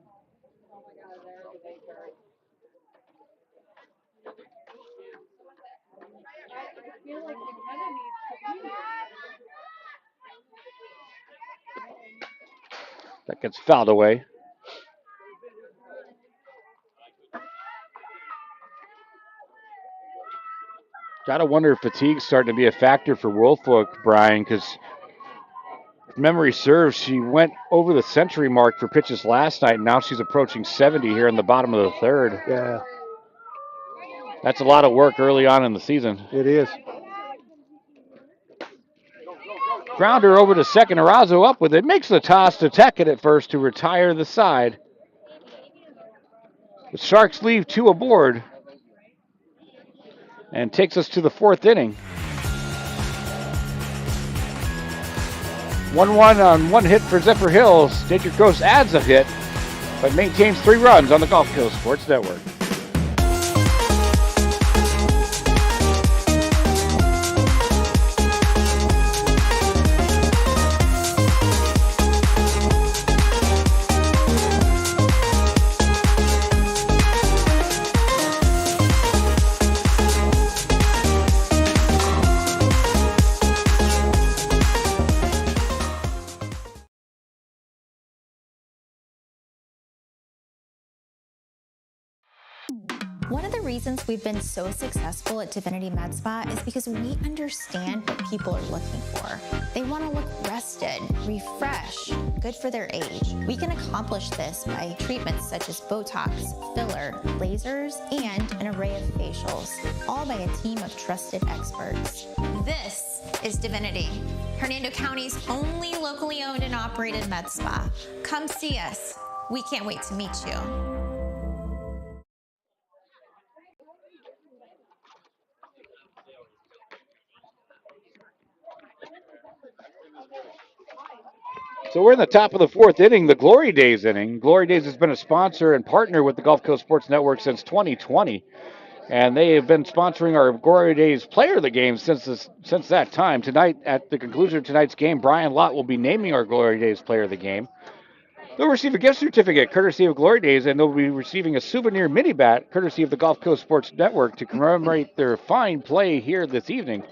That gets fouled away. Gotta wonder if fatigue's starting to be a factor for Woolfolk, Brian, because if memory serves, she went over the century mark for pitches last night, and now she's approaching 70 here in the bottom of the third. Yeah. That's a lot of work early on in the season. It is. Grounder over to second. Arazo up with it. Makes the toss to Tackett at first to retire the side. The Sharks leave 2 aboard. And takes us to the 4th inning. 1-1 on 1 hit for Zephyrhills. Nature Coast adds a hit, but maintains 3 runs on the Gulf Coast Sports Network. One of the reasons we've been so successful at Divinity Med Spa is because we understand what people are looking for. They want to look rested, refreshed, good for their age. We can accomplish this by treatments such as Botox, filler, lasers, and an array of facials, all by a team of trusted experts. This is Divinity, Hernando County's only locally owned and operated med spa. Come see us. We can't wait to meet you. So we're in the top of the fourth inning, the Glory Days inning. Glory Days has been a sponsor and partner with the Gulf Coast Sports Network since 2020, and they have been sponsoring our Glory Days Player of the Game since that time. Tonight, at the conclusion of tonight's game, Brian Lott will be naming our Glory Days Player of the Game. They'll receive a gift certificate courtesy of Glory Days, and they'll be receiving a souvenir mini bat courtesy of the Gulf Coast Sports Network to commemorate their fine play here this evening.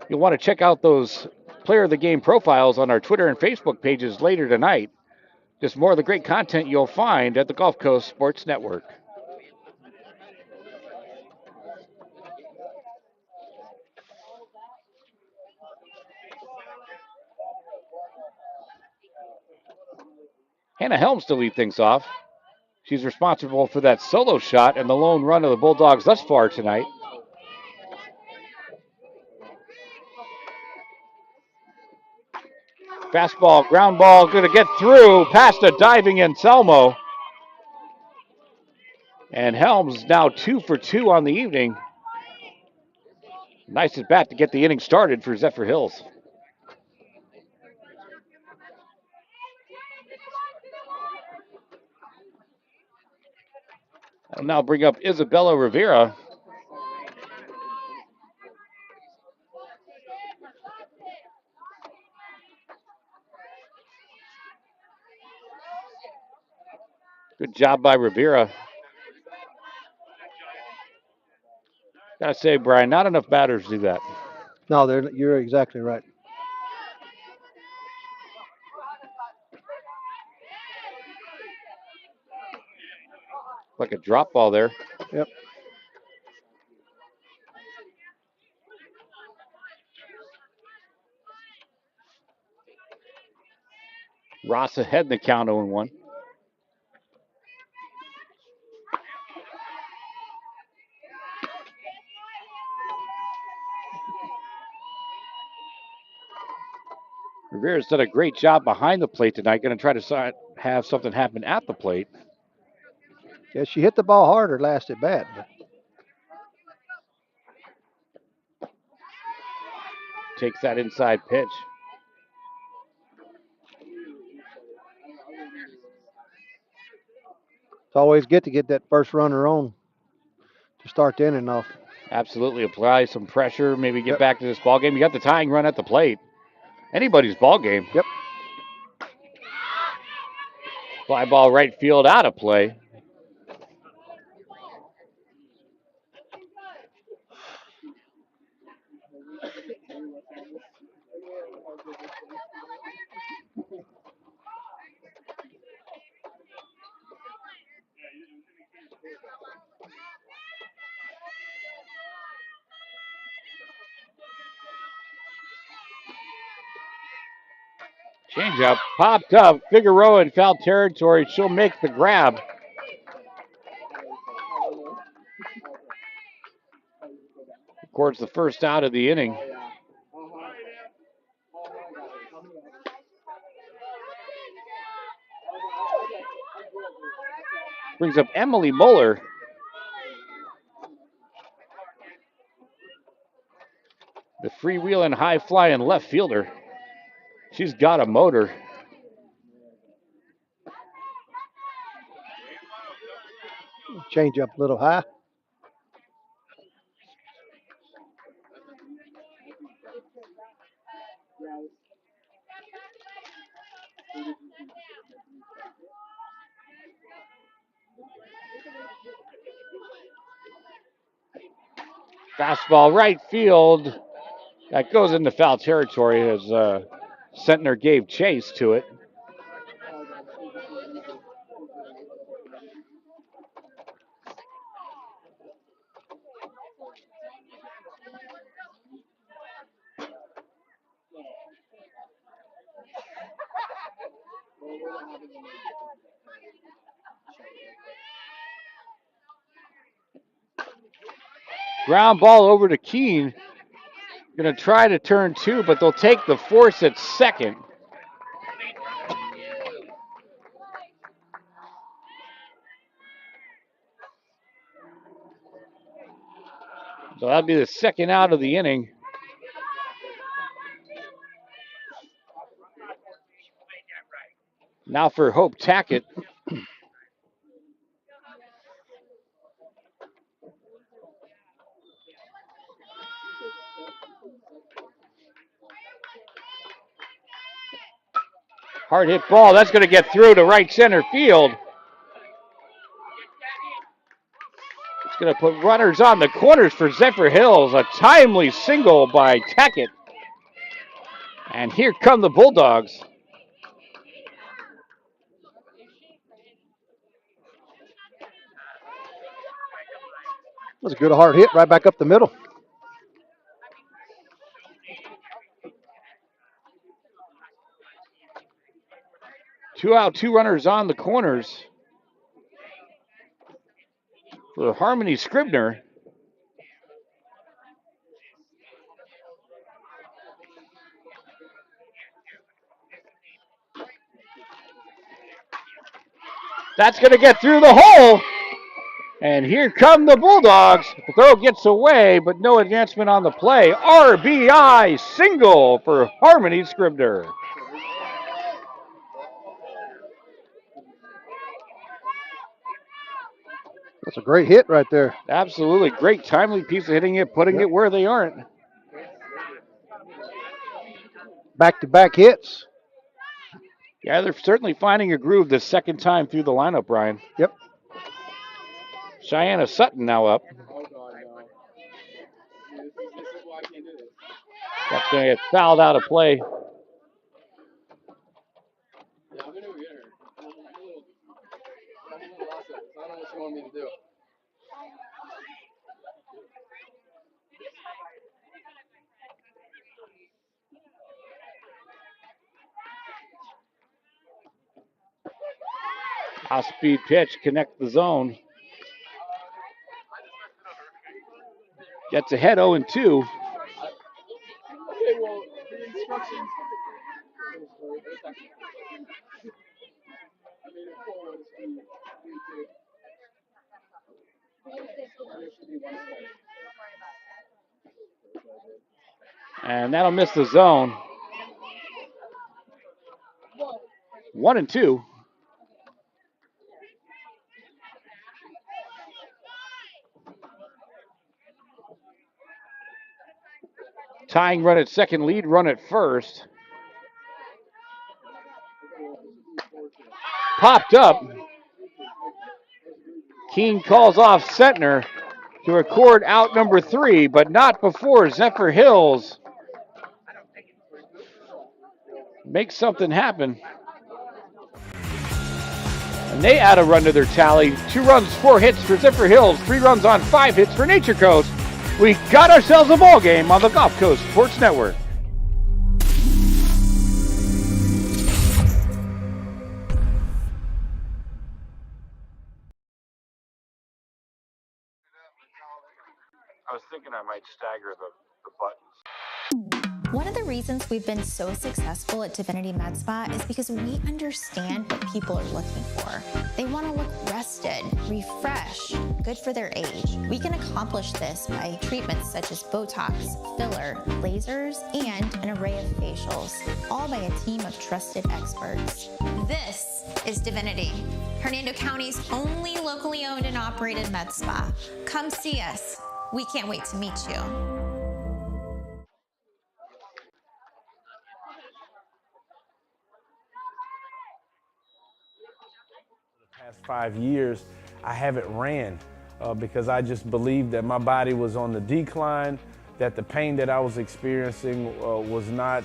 You'll want to check out those Player of the Game profiles on our Twitter and Facebook pages later tonight. Just more of the great content you'll find at the Gulf Coast Sports Network. Hannah Helms to lead things off. She's responsible for that solo shot and the lone run of the Bulldogs thus far tonight. Fastball, ground ball, going to get through past a diving Anselmo. And Helms now 2 for 2 on the evening. Nice at bat to get the inning started for Zephyrhills. I'll now bring up Isabella Rivera. Good job by Rivera. Gotta say, Brian, not enough batters do that. No, you're exactly right. Like a drop ball there. Yep. Ross ahead in the count 0-1. Rivera's done a great job behind the plate tonight. Going to try to have something happen at the plate. Yeah, she hit the ball harder last at bat. But takes that inside pitch. It's always good to get that first runner on to start the inning off. Absolutely. Apply some pressure, maybe get back to this ball game. You got the tying run at the plate. Anybody's ball game. Yep. Fly ball right field out of play. Changeup popped up. Figueroa in foul territory. She'll make the grab. Records the first out of the inning. Brings up Emily Muller. The freewheeling, high-flying left fielder. She's got a motor. Change up a little high. Fastball right field. That goes into foul territory as Sentner gave chase to it. Ground ball over to Keene. Going to try to turn two, but they'll take the force at second. So that'll be the second out of the inning. Now for Hope Tackett. Hard hit ball. That's going to get through to right center field. It's going to put runners on the corners for Zephyrhills. A timely single by Tackett. And here come the Bulldogs. That was a good hard hit right back up the middle. Two out, two runners on the corners for Harmony Scribner. That's going to get through the hole. And here come the Bulldogs. The throw gets away, but no advancement on the play. RBI single for Harmony Scribner. That's a great hit right there. Absolutely great timely piece of hitting it, putting it where they aren't. Back-to-back hits. Yeah, they're certainly finding a groove the second time through the lineup, Brian. Yep. Cheyenne Sutton now up. That's going to get fouled out of play. Off-speed pitch, connect the zone. Gets ahead 0-2. And that'll miss the zone. 1-2. Tying run at second, lead run at first. Popped up. Keene calls off Sentner to record out number 3, but not before Zephyrhills makes something happen. And they add a run to their tally. 2 runs, 4 hits for Zephyrhills, 3 runs on 5 hits for Nature Coast. We got ourselves a ball game on the Gulf Coast Sports Network. I was thinking I might stagger the buttons. One of the reasons we've been so successful at Divinity Med Spa is because we understand what people are looking for. They want to look rested, refreshed, good for their age. We can accomplish this by treatments such as Botox, filler, lasers, and an array of facials, all by a team of trusted experts. This is Divinity, Hernando County's only locally owned and operated med spa. Come see us. We can't wait to meet you. Past 5 years, I haven't ran because I just believed that my body was on the decline, that the pain that I was experiencing was not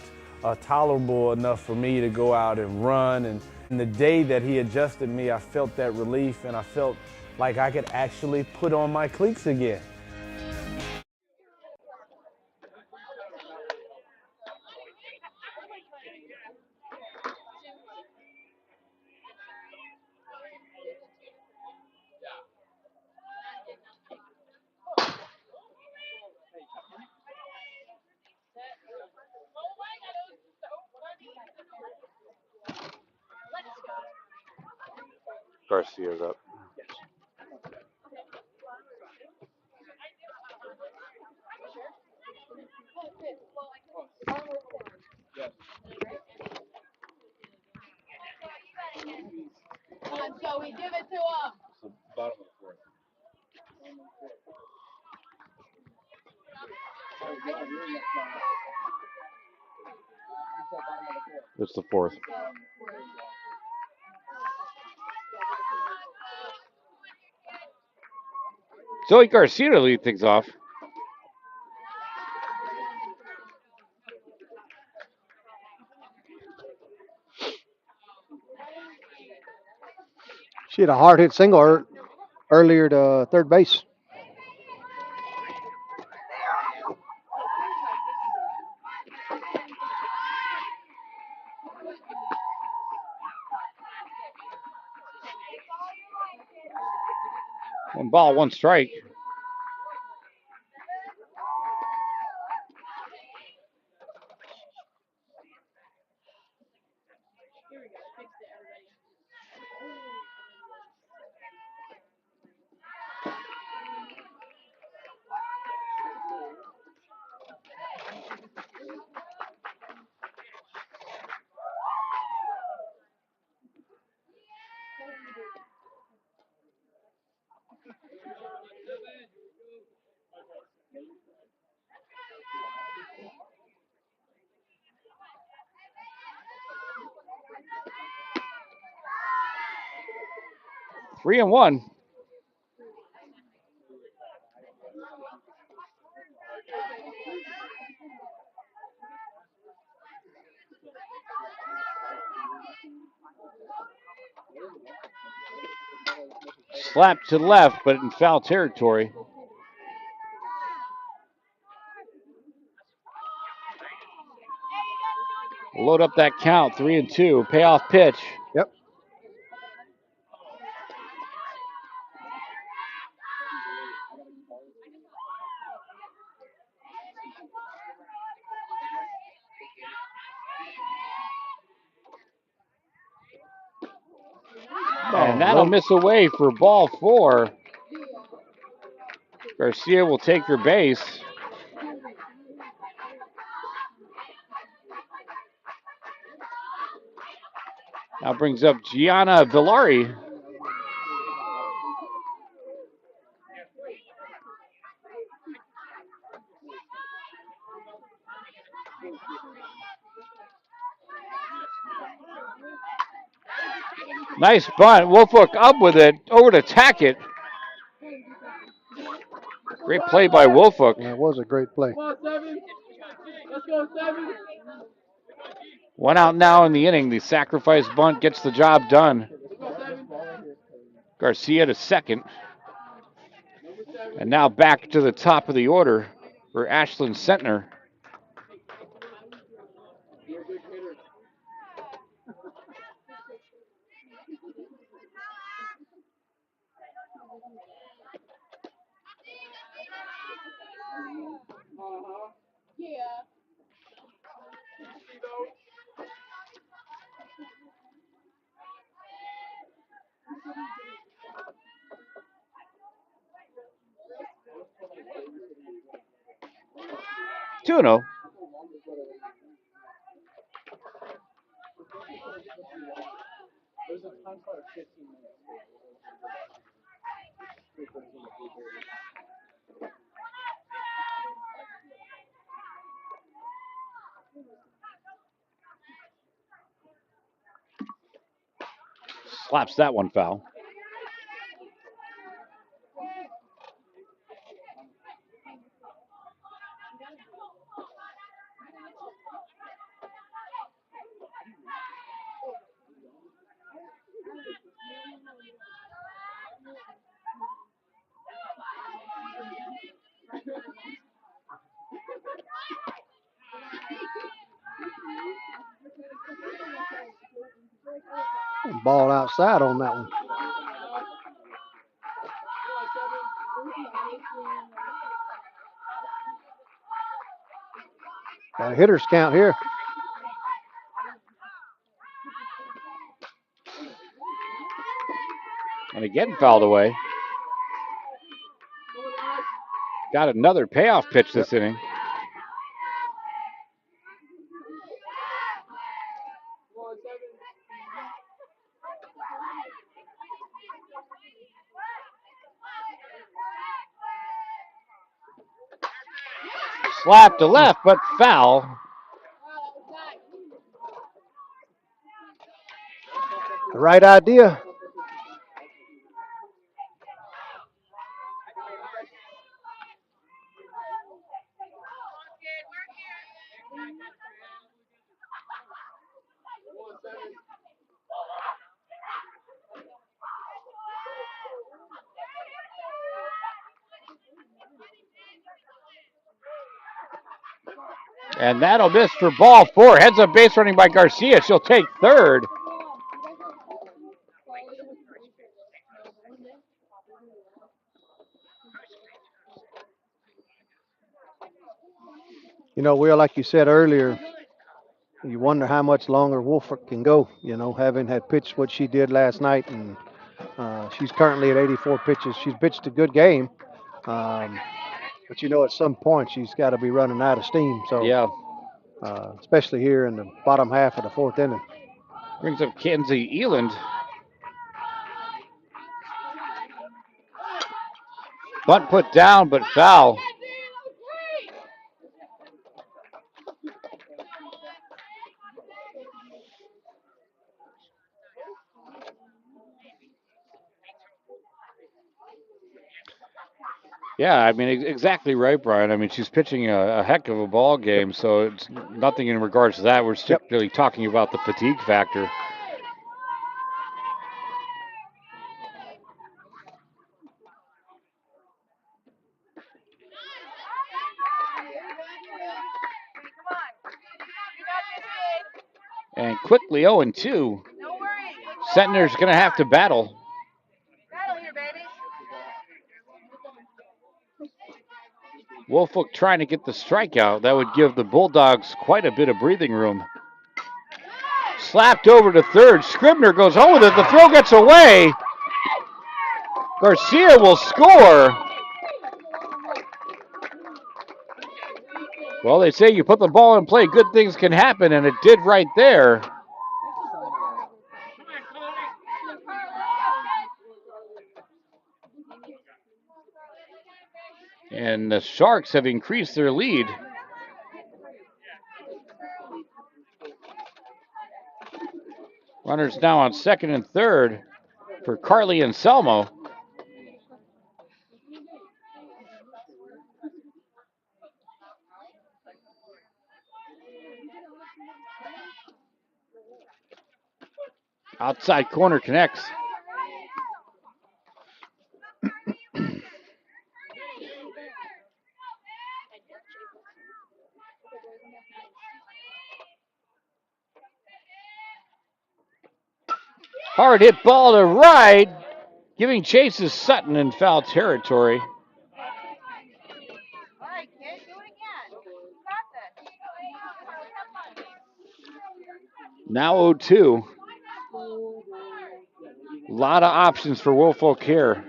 tolerable enough for me to go out and run. And the day that he adjusted me, I felt that relief and I felt like I could actually put on my cleats again. Garcia's up. Let's go. We give it to him. The bottom of the fourth. It's the fourth. Zoe Garcia to lead things off. She had a hard hit single earlier to third base. One ball, one strike. Three and one. Slap to the left, but in foul territory. Load up that count, 3-2. Payoff pitch. Yep. And that'll miss away for ball four. Garcia will take her base. Now brings up Gianna Villari. Nice bunt. Wolfhook up with it. Over to Tackett. Great play by Wolfhook. That was a great play. Let's go, 7. One out now in the inning. The sacrifice bunt gets the job done. Garcia to second. And now back to the top of the order for Ashlyn Sentner. Yeah. 2-0. Slaps that one foul. Ball outside on that one. Got a hitter's count here. again fouled away. Got another payoff pitch this inning. Slap to left, but foul. The right idea. And that'll miss for ball 4. Heads up base running by Garcia. She'll take third. You know, Will, like you said earlier, you wonder how much longer Wolford can go, you know, having had pitched what she did last night. And she's currently at 84 pitches. She's pitched a good game. But, you know, at some point she's got to be running out of steam. So, yeah. Especially here in the bottom half of the 4th inning. Brings up Kenzie Eland. Bunt put down, but foul. Yeah, I mean, exactly right, Brian. I mean, she's pitching a heck of a ball game, so it's nothing in regards to that. We're strictly talking about the fatigue factor. And quickly 0-2. Sentner's going to have to battle. Woolfolk trying to get the strikeout. That would give the Bulldogs quite a bit of breathing room. Slapped over to third. Scribner goes home with it. The throw gets away. Garcia will score. Well, they say you put the ball in play, good things can happen, and it did right there. And the Sharks have increased their lead. Runners now on second and third for Carly and Selmo. Outside corner connects. Hard hit ball to right. Giving chase is Sutton in foul territory. Now 0-2. A lot of options for Woolfolk here.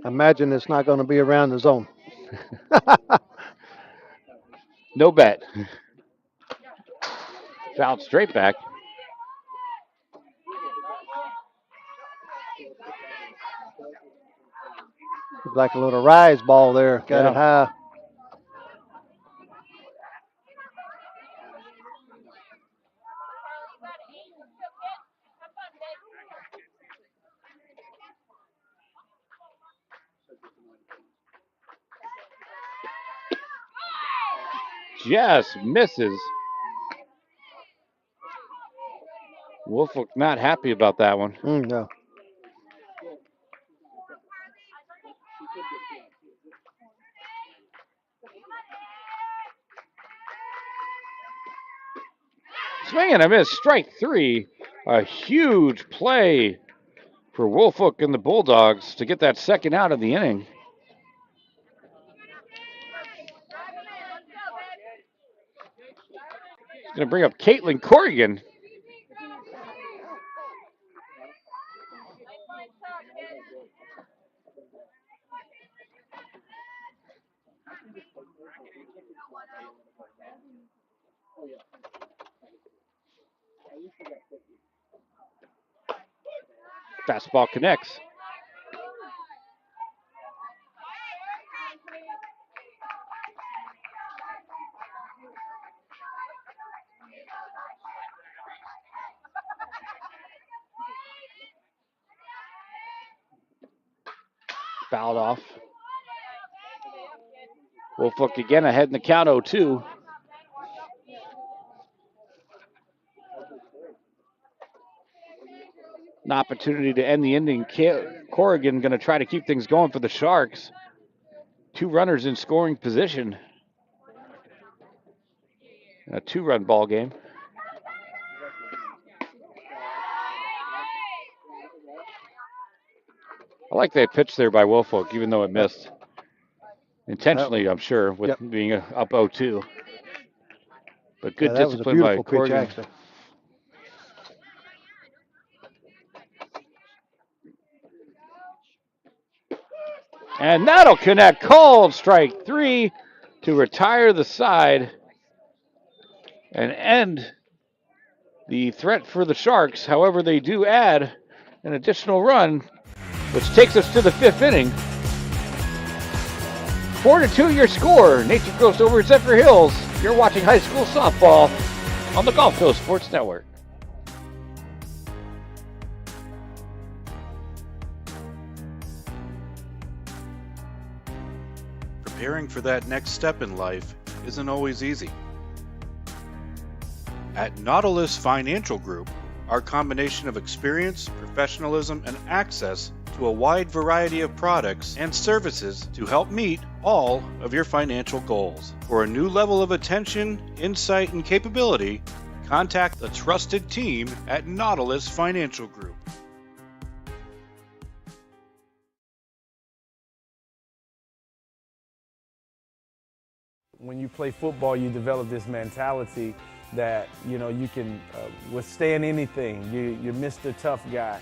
Imagine it's not going to be around the zone. No bet. Fouled straight back. Looked like a little rise ball there. Got it high. Just misses. Woolfolk not happy about that one. No. Swing and a miss, strike 3. A huge play for Woolfolk and the Bulldogs to get that second out of the inning. Going to bring up Caitlin Corrigan. Fastball connects. Fouled off. Wolfolk again ahead in the count 0-2. An opportunity to end the inning. Corrigan going to try to keep things going for the Sharks. 2 runners in scoring position. A 2-run ball game. I like that pitch there by Wolfolk, even though it missed. Intentionally, I'm sure, with being up 0-2. But good that was a discipline by beautiful pitch, Corrigan. actually. And that'll connect. Called strike 3 to retire the side and end the threat for the Sharks. However, they do add an additional run, which takes us to the 5th inning. 4-2 your score. Nature Coast over Zephyrhills. You're watching high school softball on the Gulf Coast Sports Network. Preparing for that next step in life isn't always easy. At Nautilus Financial Group, our combination of experience, professionalism, and access to a wide variety of products and services to help meet all of your financial goals. For a new level of attention, insight, and capability, contact the trusted team at Nautilus Financial Group. When you play football, you develop this mentality that, you can withstand anything. You're Mr. Tough Guy.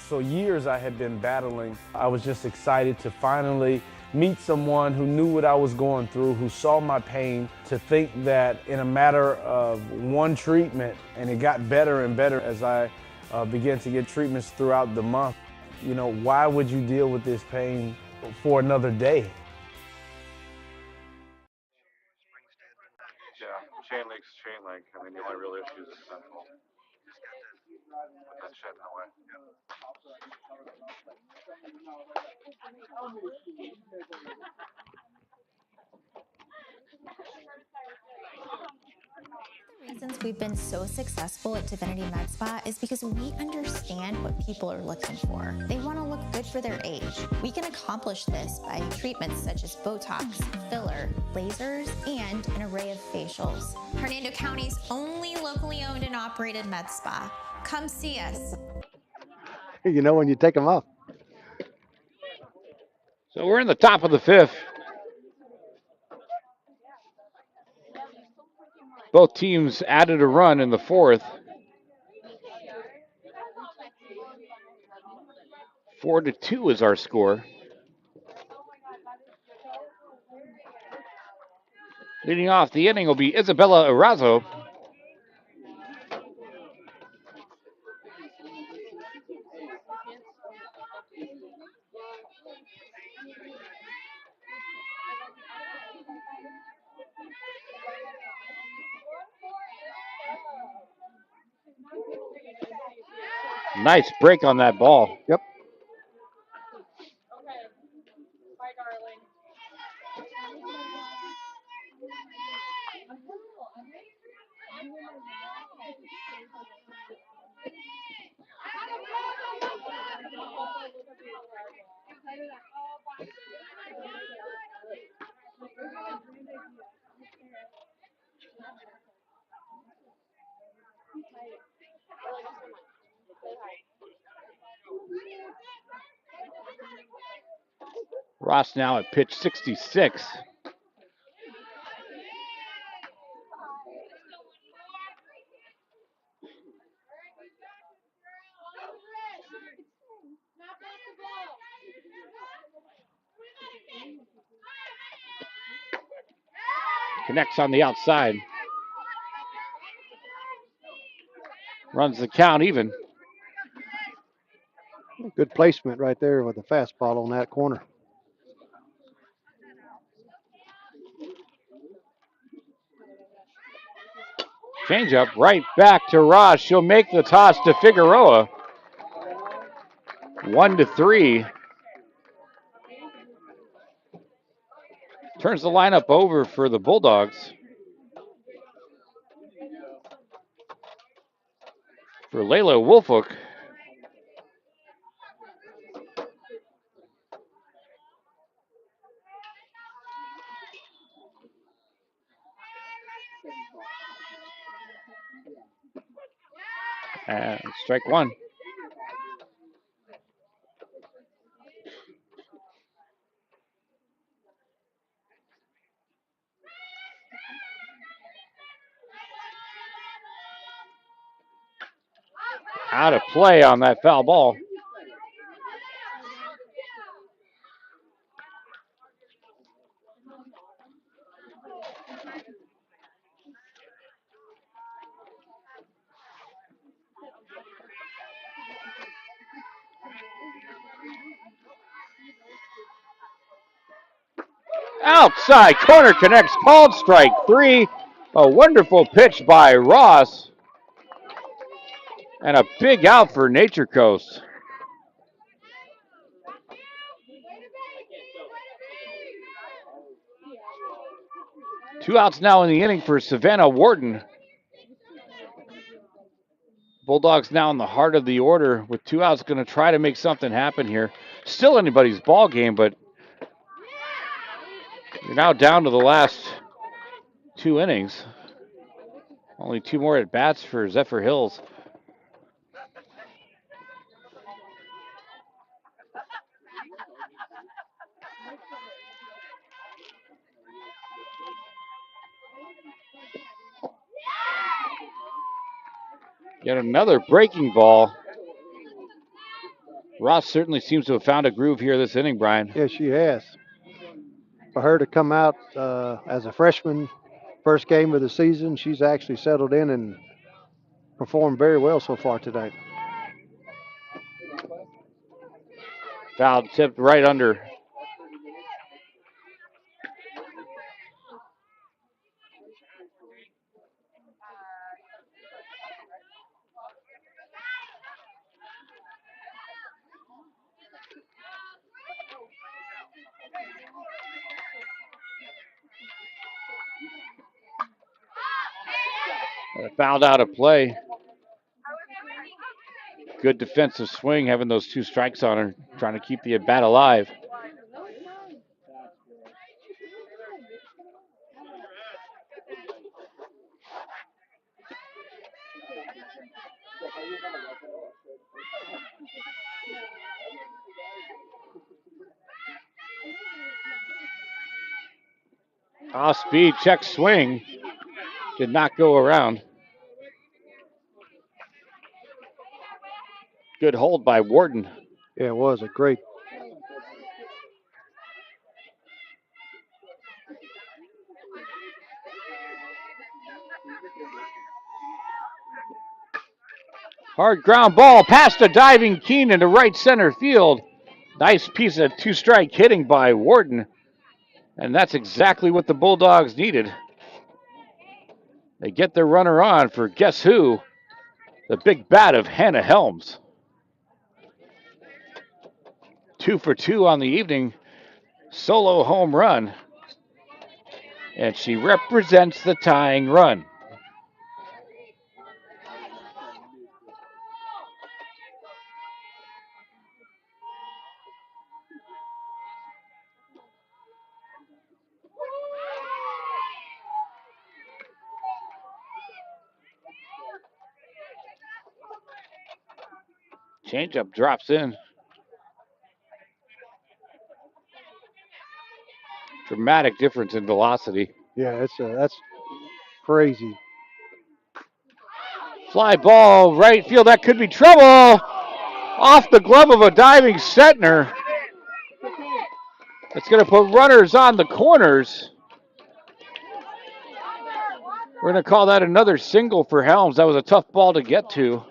So years I had been battling. I was just excited to finally meet someone who knew what I was going through, who saw my pain, to think that in a matter of one treatment, and it got better and better as I began to get treatments throughout the month. Why would you deal with this pain for another day? Chain link. I mean, the only real issue is central. With that shedding away. The reasons we've been so successful at Divinity Med Spa is because we understand what people are looking for. They want to look good for their age. We can accomplish this by treatments such as Botox, filler, lasers, and an array of facials. Hernando County's only locally owned and operated med spa. Come see us. When you take them off. So we're in the top of the 5th. Both teams added a run in the 4th. 4-2 is our score. Leading off the inning will be Isabella Erazo. Nice break on that ball. Yep. Ross now at pitch 66. Connects on the outside. Runs the count even. Good placement right there with the fastball on that corner. Changeup right back to Ross. She'll make the toss to Figueroa. 1-3. Turns the lineup over for the Bulldogs. For Layla Wolfhook. And strike one. Out of play on that foul ball. Outside corner connects, called strike three. A wonderful pitch by Ross. And a big out for Nature Coast. Two outs now in the inning for Savannah Wharton. Bulldogs now in the heart of the order with two outs, going to try to make something happen here. Still anybody's ball game, but you're now down to the last two innings. Only two more at bats for Zephyrhills. Yet another breaking ball. Ross certainly seems to have found a groove here this inning, Brian. Yeah, she has. For her to come out as a freshman, first game of the season, she's actually settled in and performed very well so far tonight. Foul tipped right under. Fouled out of play. Good defensive swing, having those two strikes on her, trying to keep the at bat alive. Off speed, check swing. Did not go around. Good hold by Wharton. Yeah, it was a great. Hard ground ball past a diving Keen into right center field. Nice piece of two-strike hitting by Wharton. And that's exactly what the Bulldogs needed. They get their runner on for guess who? The big bat of Hannah Helms. 2 for 2 on the evening. Solo home run. And she represents the tying run. Changeup drops in. Dramatic difference in velocity. Yeah, that's crazy. Fly ball, right field. That could be trouble. Off the glove of a diving Sentner. It's going to put runners on the corners. We're going to call that another single for Helms. That was a tough ball to get to.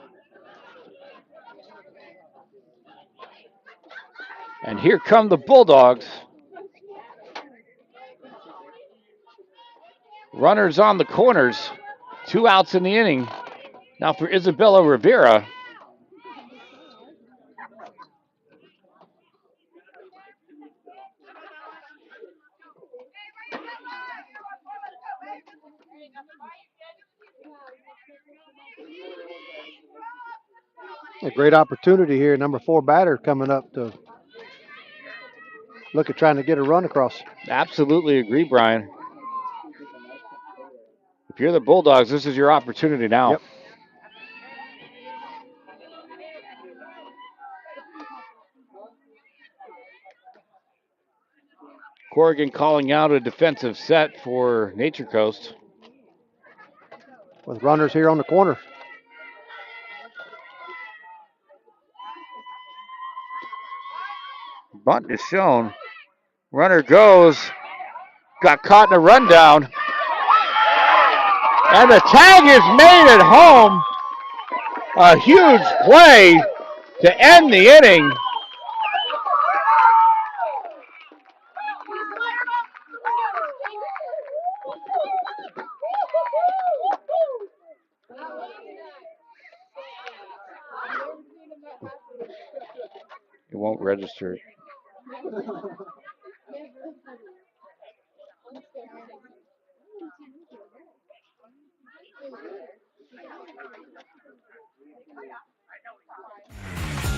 And here come the Bulldogs. Runners on the corners. 2 outs in the inning. Now for Isabella Rivera. A great opportunity here. Number 4 batter coming up to look at trying to get a run across. Absolutely agree, Brian. If you're the Bulldogs, this is your opportunity now. Yep. Corrigan calling out a defensive set for Nature Coast. With runners here on the corner. Bunt is shown. Runner goes. Got caught in a rundown. And the tag is made at home. A huge play to end the inning. It won't register.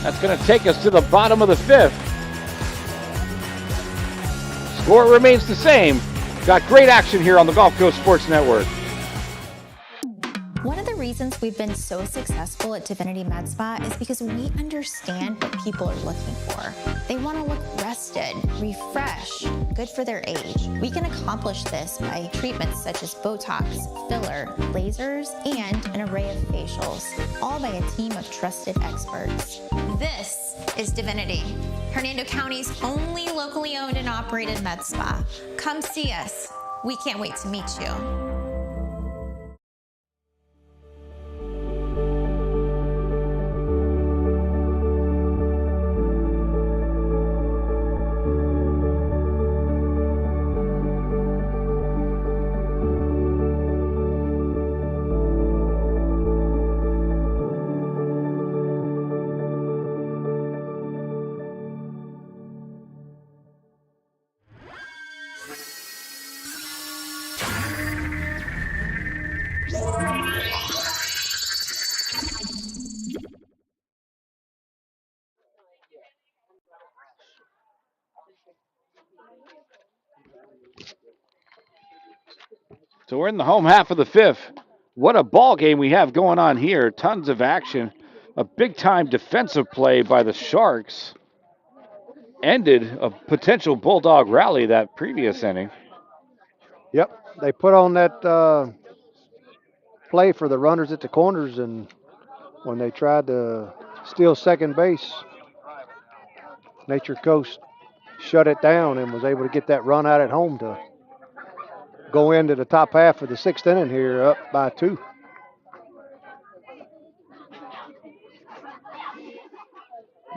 That's going to take us to the bottom of the 5th. Score remains the same. Got great action here on the Gulf Coast Sports Network. One of the reasons we've been so successful at Divinity Med Spa is because we understand what people are looking for. They want to look rested, refreshed, good for their age. We can accomplish this by treatments such as Botox, filler, lasers, and an array of facials, all by a team of trusted experts. This is Divinity, Hernando County's only locally owned and operated med spa. Come see us. We can't wait to meet you. So we're in the home half of the 5th. What a ball game we have going on here. Tons of action. A big-time defensive play by the Sharks ended a potential Bulldog rally that previous inning. Yep. They put on that play for the runners at the corners, and when they tried to steal second base, Nature Coast shut it down and was able to get that run out at home to go into the top half of the 6th inning here up by 2.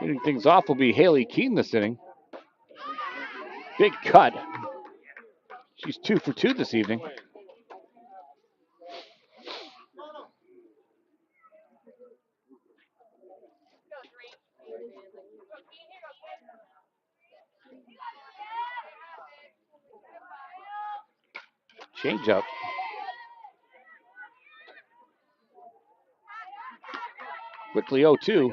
Leading things off will be Haley Keene this inning. Big cut. She's 2 for 2 this evening. Change up. Quickly 0-2.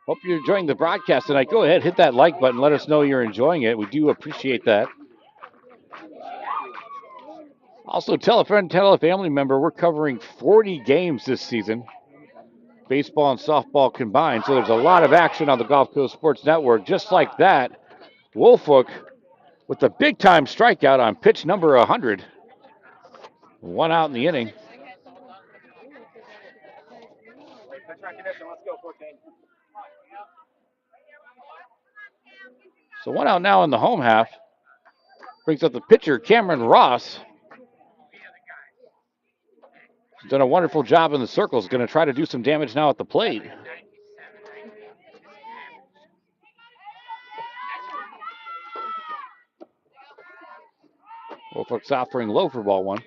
Hope you're enjoying the broadcast tonight. Go ahead, hit that like button. Let us know you're enjoying it. We do appreciate that. Also, tell a friend, tell a family member. We're covering 40 games this season, baseball and softball combined. So there's a lot of action on the Gulf Coast Sports Network. Just like that, Wolfhook with a big-time strikeout on pitch number 100. 1 out in the inning. So 1 out now in the home half. Brings up the pitcher, Cameron Ross. He's done a wonderful job in the circles. Going to try to do some damage now at the plate. Wolfwood South throwing low for ball 1.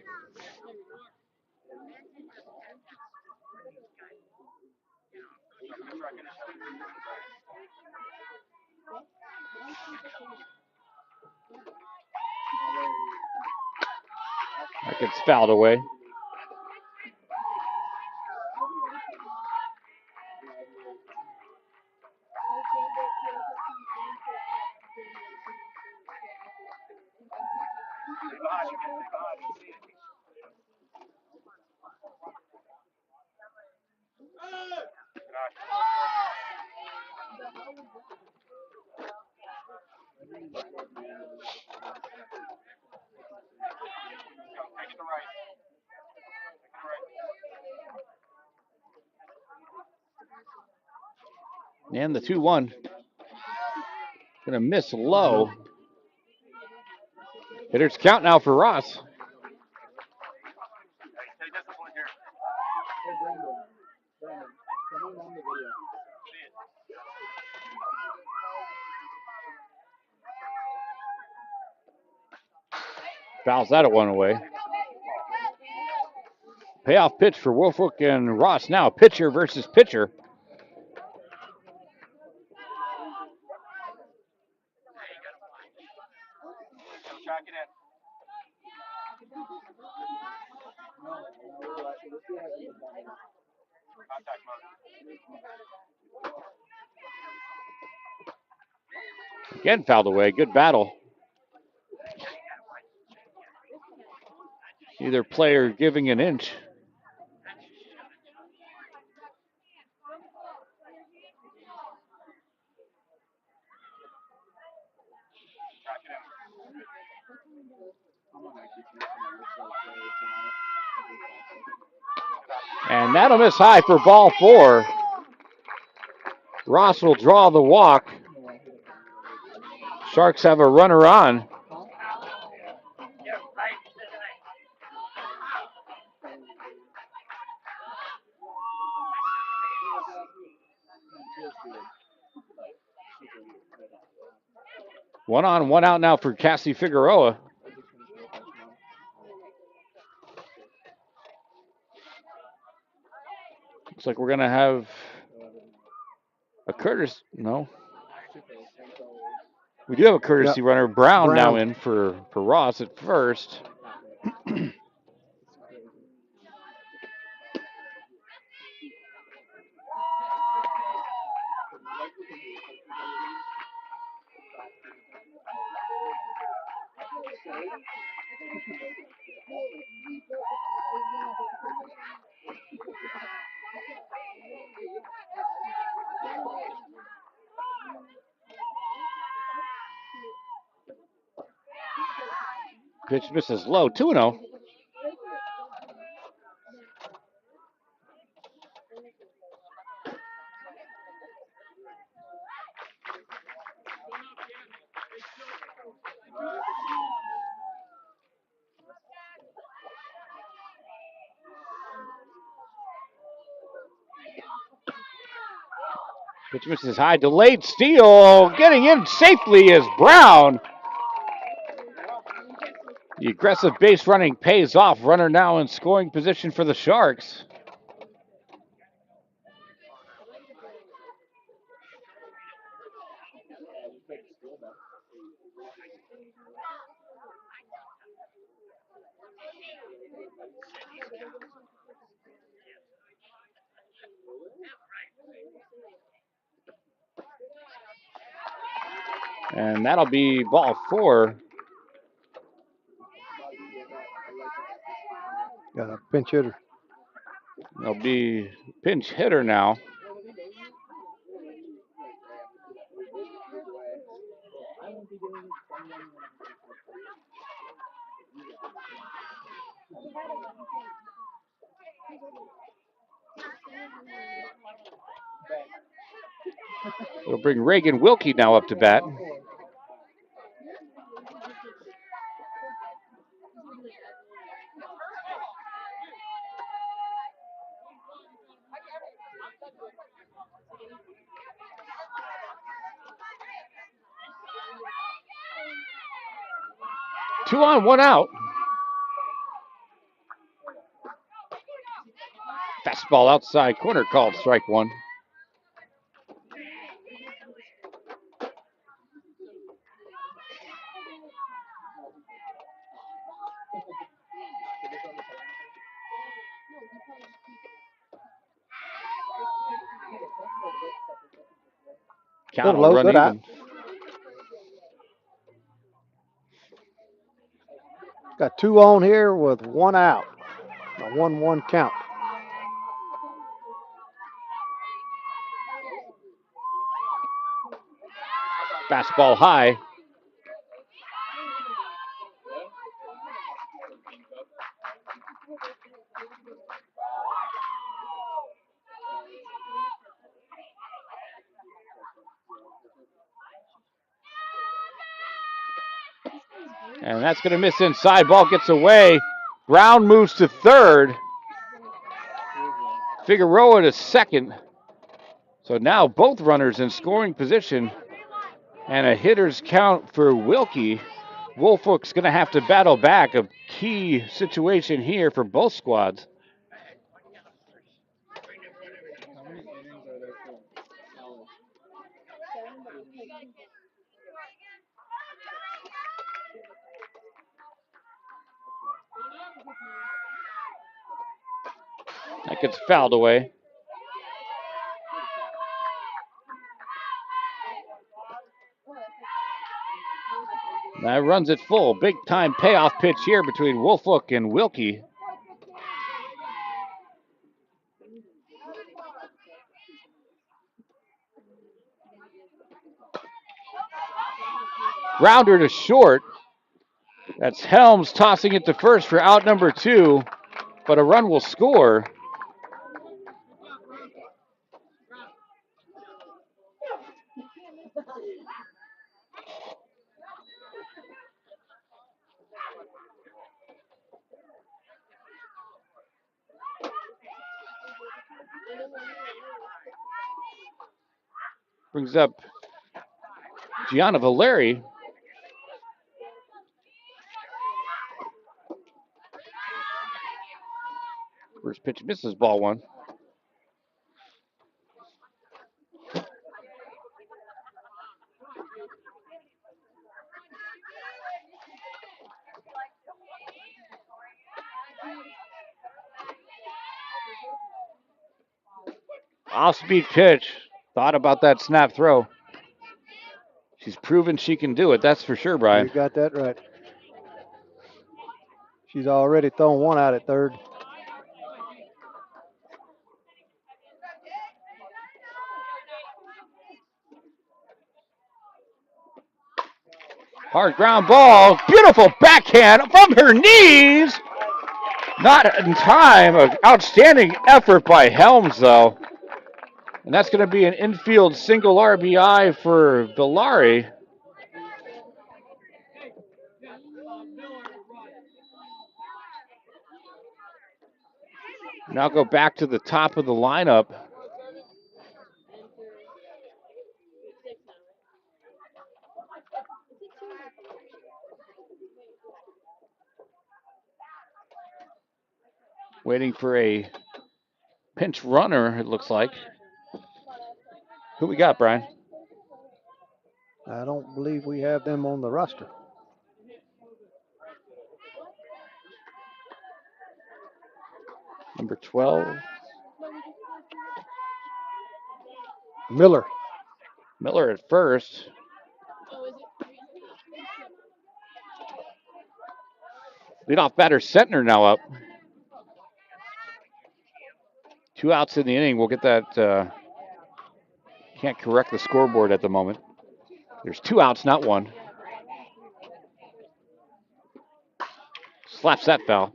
That gets fouled away. And the 2-1. Gonna miss low. Hitter's count now for Ross. Fouls that one away. Payoff pitch for Wolfwood and Ross now. Pitcher versus pitcher. Again fouled away. Good battle. Either player giving an inch. And that'll miss high for ball 4. Ross will draw the walk. Sharks have a runner on. One on, one out now for Cassie Figueroa. Looks like we're going to have a Curtis. No. We do have a courtesy runner. Brown now in for Ross at first. Pitch misses low, 2-0. Pitch misses high, delayed steal. Getting in safely is Brown. The aggressive base running pays off. Runner now in scoring position for the Sharks. And that'll be ball 4. Got a pinch hitter. There'll be pinch hitter now. It'll bring Reagan Wilkie now up to bat. 2 on, 1 out. Fastball outside corner called strike 1. Count will run even. Got 2 on here with 1 out. A 1-1 count. Fastball high. And that's going to miss inside. Ball gets away. Brown moves to third. Figueroa to second. So now both runners in scoring position. And a hitter's count for Wilkie. Woolfolk's going to have to battle back. A key situation here for both squads. That gets fouled away. That runs it full. Big time payoff pitch here between Woolfolk and Wilkie. Grounder to short. That's Helms tossing it to first for out number 2, but a run will score. Brings up Gianna Valeri. First pitch misses, ball 1. Off-speed pitch. Thought about that snap throw. She's proven she can do it, that's for sure, Brian. You got that right. She's already thrown 1 out at third. Hard ground ball. Beautiful backhand from her knees. Not in time. An outstanding effort by Helms, though. And that's going to be an infield single RBI for Villari. Now go back to the top of the lineup. Waiting for a pinch runner, it looks like. Who we got, Brian? I don't believe we have them on the roster. Number 12. Miller. Miller at first. Leadoff batter Sentner now up. 2 outs in the inning. We'll get that. Can't correct the scoreboard at the moment. There's 2 outs, not 1. Slaps that foul.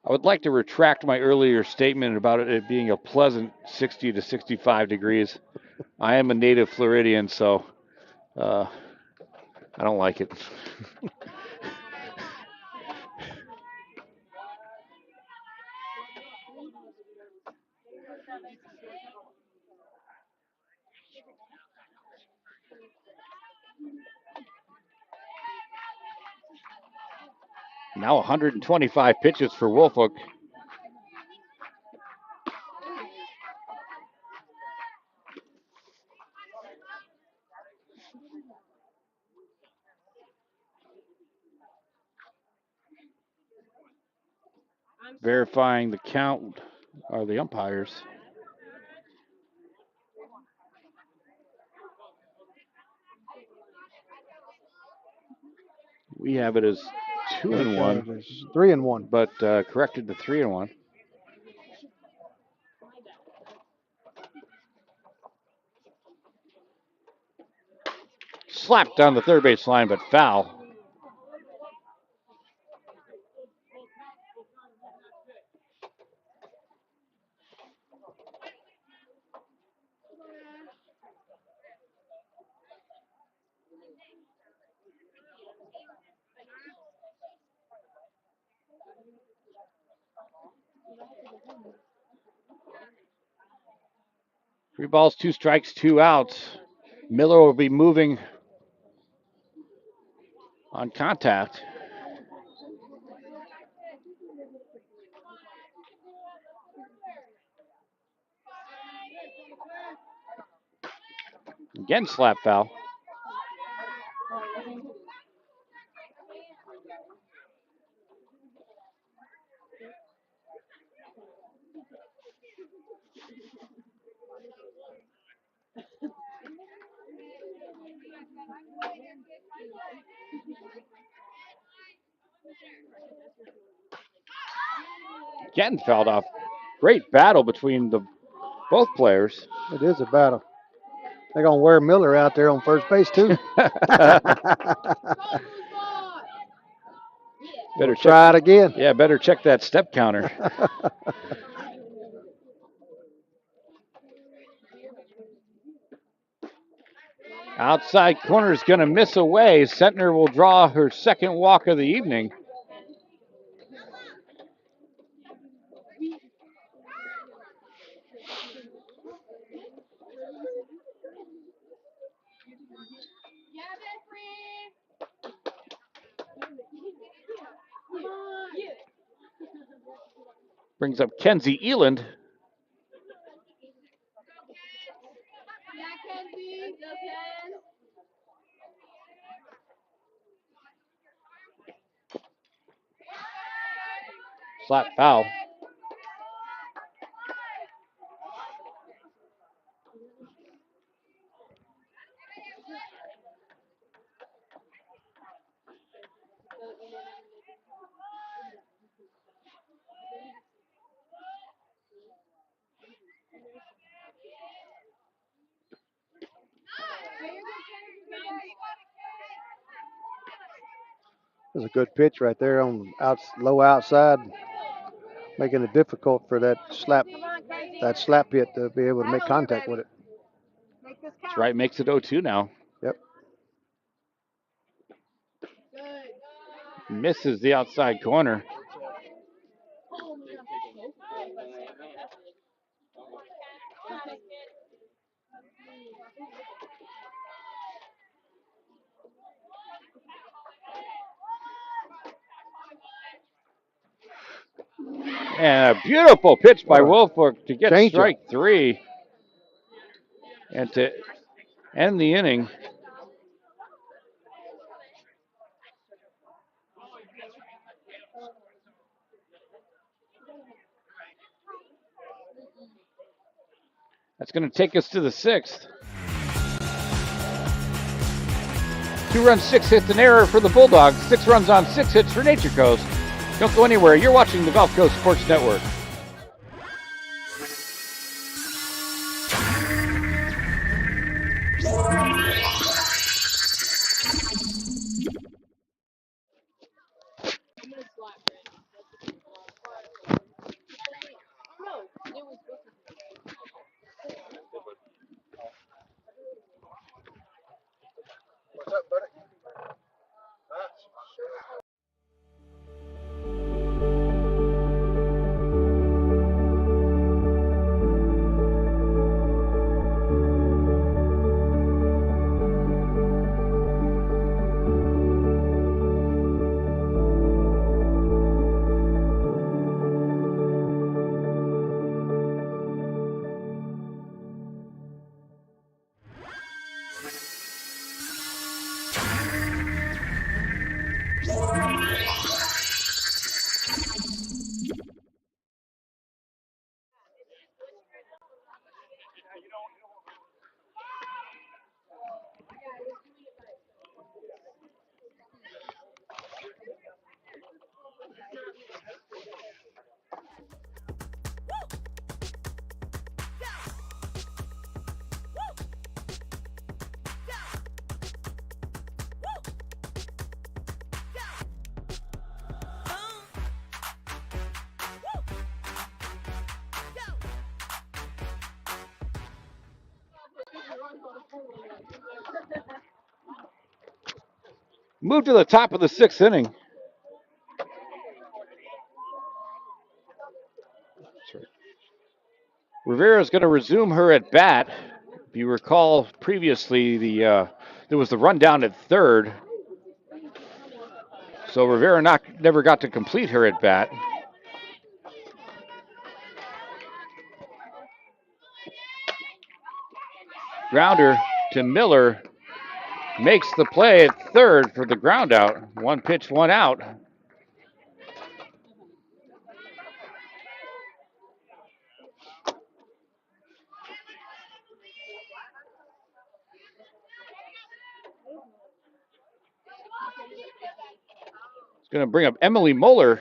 I would like to retract my earlier statement about it being a pleasant 60 to 65 degrees. I am a native Floridian, so I don't like it. Now 125 pitches for Woolfolk. Verifying the count are the umpires. We have it as 2-1. It's 3-1. But corrected to 3-1. Slapped down the third base line, but foul. Three balls, two strikes, two outs. Miller will be moving on contact. Again, slap foul. Again, fouled off. Great battle between both players. It is a battle. They're going to wear Miller out there on first base, too. Better try it again. Yeah, better check that step counter. Outside corner is going to miss away. Sentner will draw her second walk of the evening. Brings up Kenzie Eland. Slap foul. That's a good pitch right there on low outside, making it difficult for that slap hit to be able to make contact with it. That's right, makes it 0-2 now. Yep. Misses the outside corner. And a beautiful pitch by Woolfolk to get strike three. And to end the inning. That's going to take us to the sixth. 2 runs, 6 hits, an error for the Bulldogs. 6 runs on 6 hits for Nature Coast. Don't go anywhere. You're watching the Gulf Coast Sports Network. What's up, buddy? Move to the top of the 6th inning. Rivera is going to resume her at bat. If you recall previously, there was the rundown at third, so Rivera never got to complete her at bat. Grounder to Miller, makes the play at third for the ground out. 1 pitch, 1 out. It's going to bring up Emily Moeller.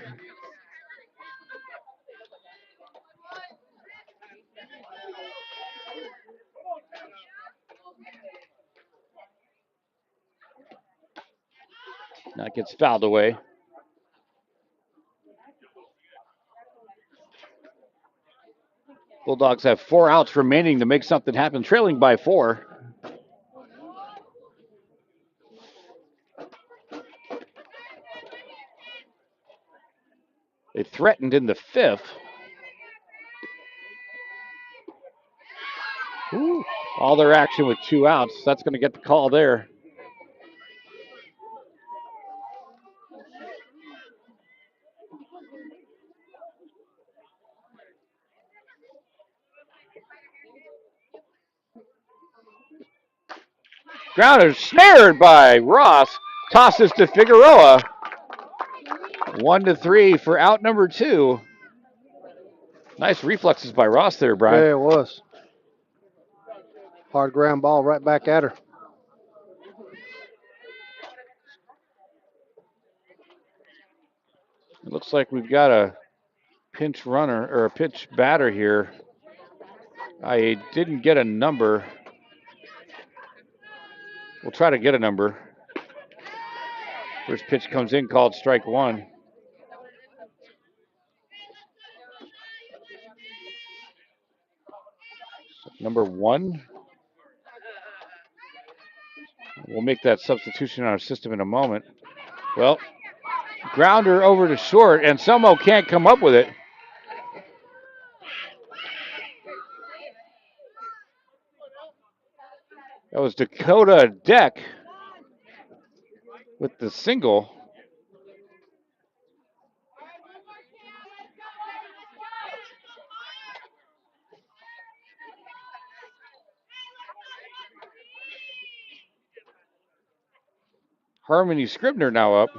That gets fouled away. Bulldogs have 4 outs remaining to make something happen, trailing by 4. They threatened in the 5th. Ooh, all their action with 2 outs. That's going to get the call there. Grounder snared by Ross. Tosses to Figueroa. 1-3 for out number 2. Nice reflexes by Ross there, Brian. Yeah, it was. Hard ground ball right back at her. It looks like we've got a pinch runner or a pitch batter here. I didn't get a number. We'll try to get a number. First pitch comes in, called strike 1. Number 1. We'll make that substitution in our system in a moment. Well, grounder over to short, and Selmo can't come up with it. That was Dakota Deck with the single. Harmony Scribner now up.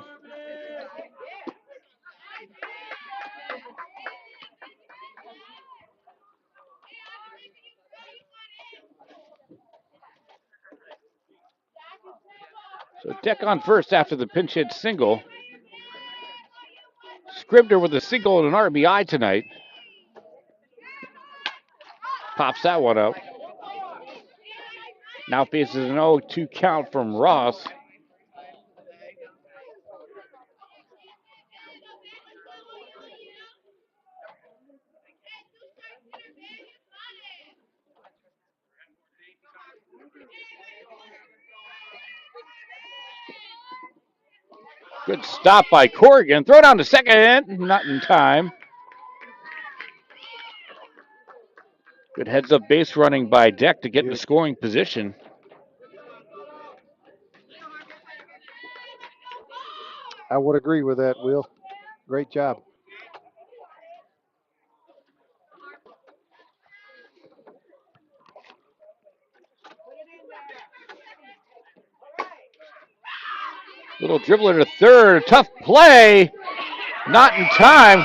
So Deck on first after the pinch hit single. Scribner with a single and an RBI tonight. Pops that one up. Now faces an 0-2 count from Ross. Good stop by Corrigan. Throw down to second. Not in time. Good heads-up base running by Deck to get in the scoring position. I would agree with that, Will. Great job. Little dribbler to third. Tough play. Not in time.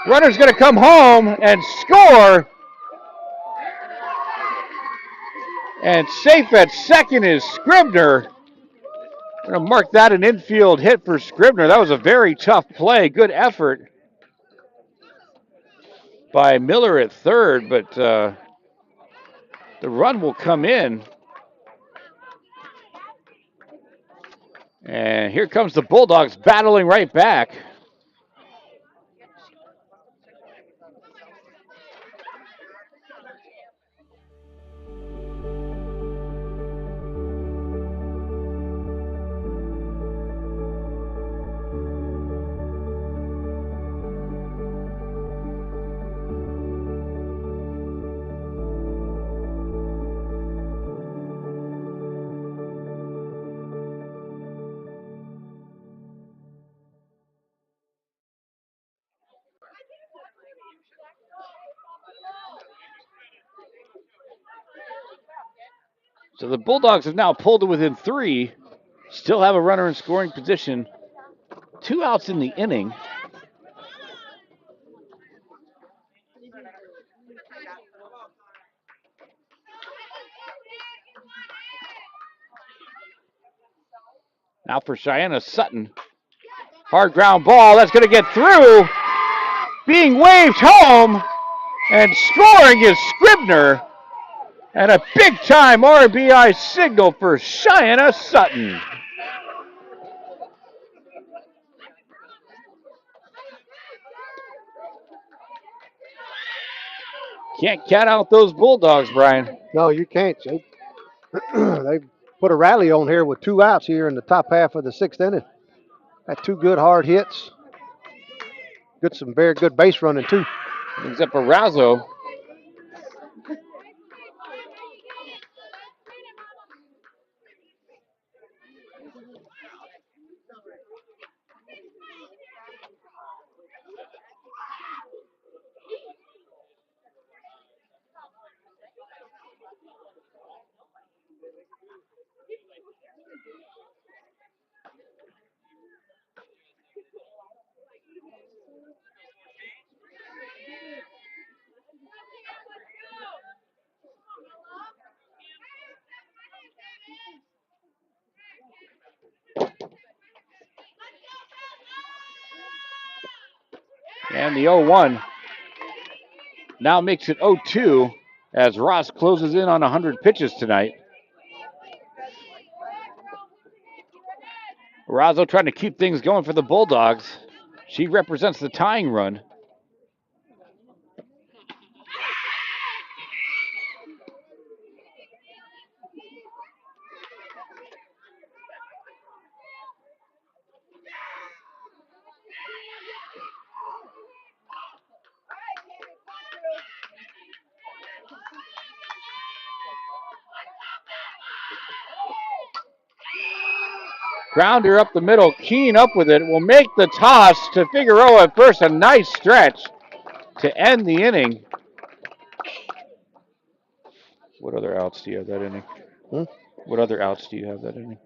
Runner's going to come home and score. And safe at second is Scribner. I'm going to mark that an infield hit for Scribner. That was a very tough play. Good effort by Miller at third, but the run will come in. And here comes the Bulldogs battling right back. So the Bulldogs have now pulled to within 3. Still have a runner in scoring position. 2 outs in the inning. Now for Cheyenne Sutton. Hard ground ball. That's going to get through. Being waved home. And scoring is Scribner. And a big-time RBI signal for Cheyenne Sutton. Can't count out those Bulldogs, Brian. No, you can't. They put a rally on here with 2 outs here in the top half of the 6th inning. Had 2 good hard hits. Some very good base running too. Except for Razzo. And the 0-1 now makes it 0-2 as Ross closes in on 100 pitches tonight. Razzo trying to keep things going for the Bulldogs. She represents the tying run. Grounder up the middle, Keen up with it, will make the toss to Figueroa at first. A nice stretch to end the inning. What other outs do you have that inning? What other outs do you have that inning?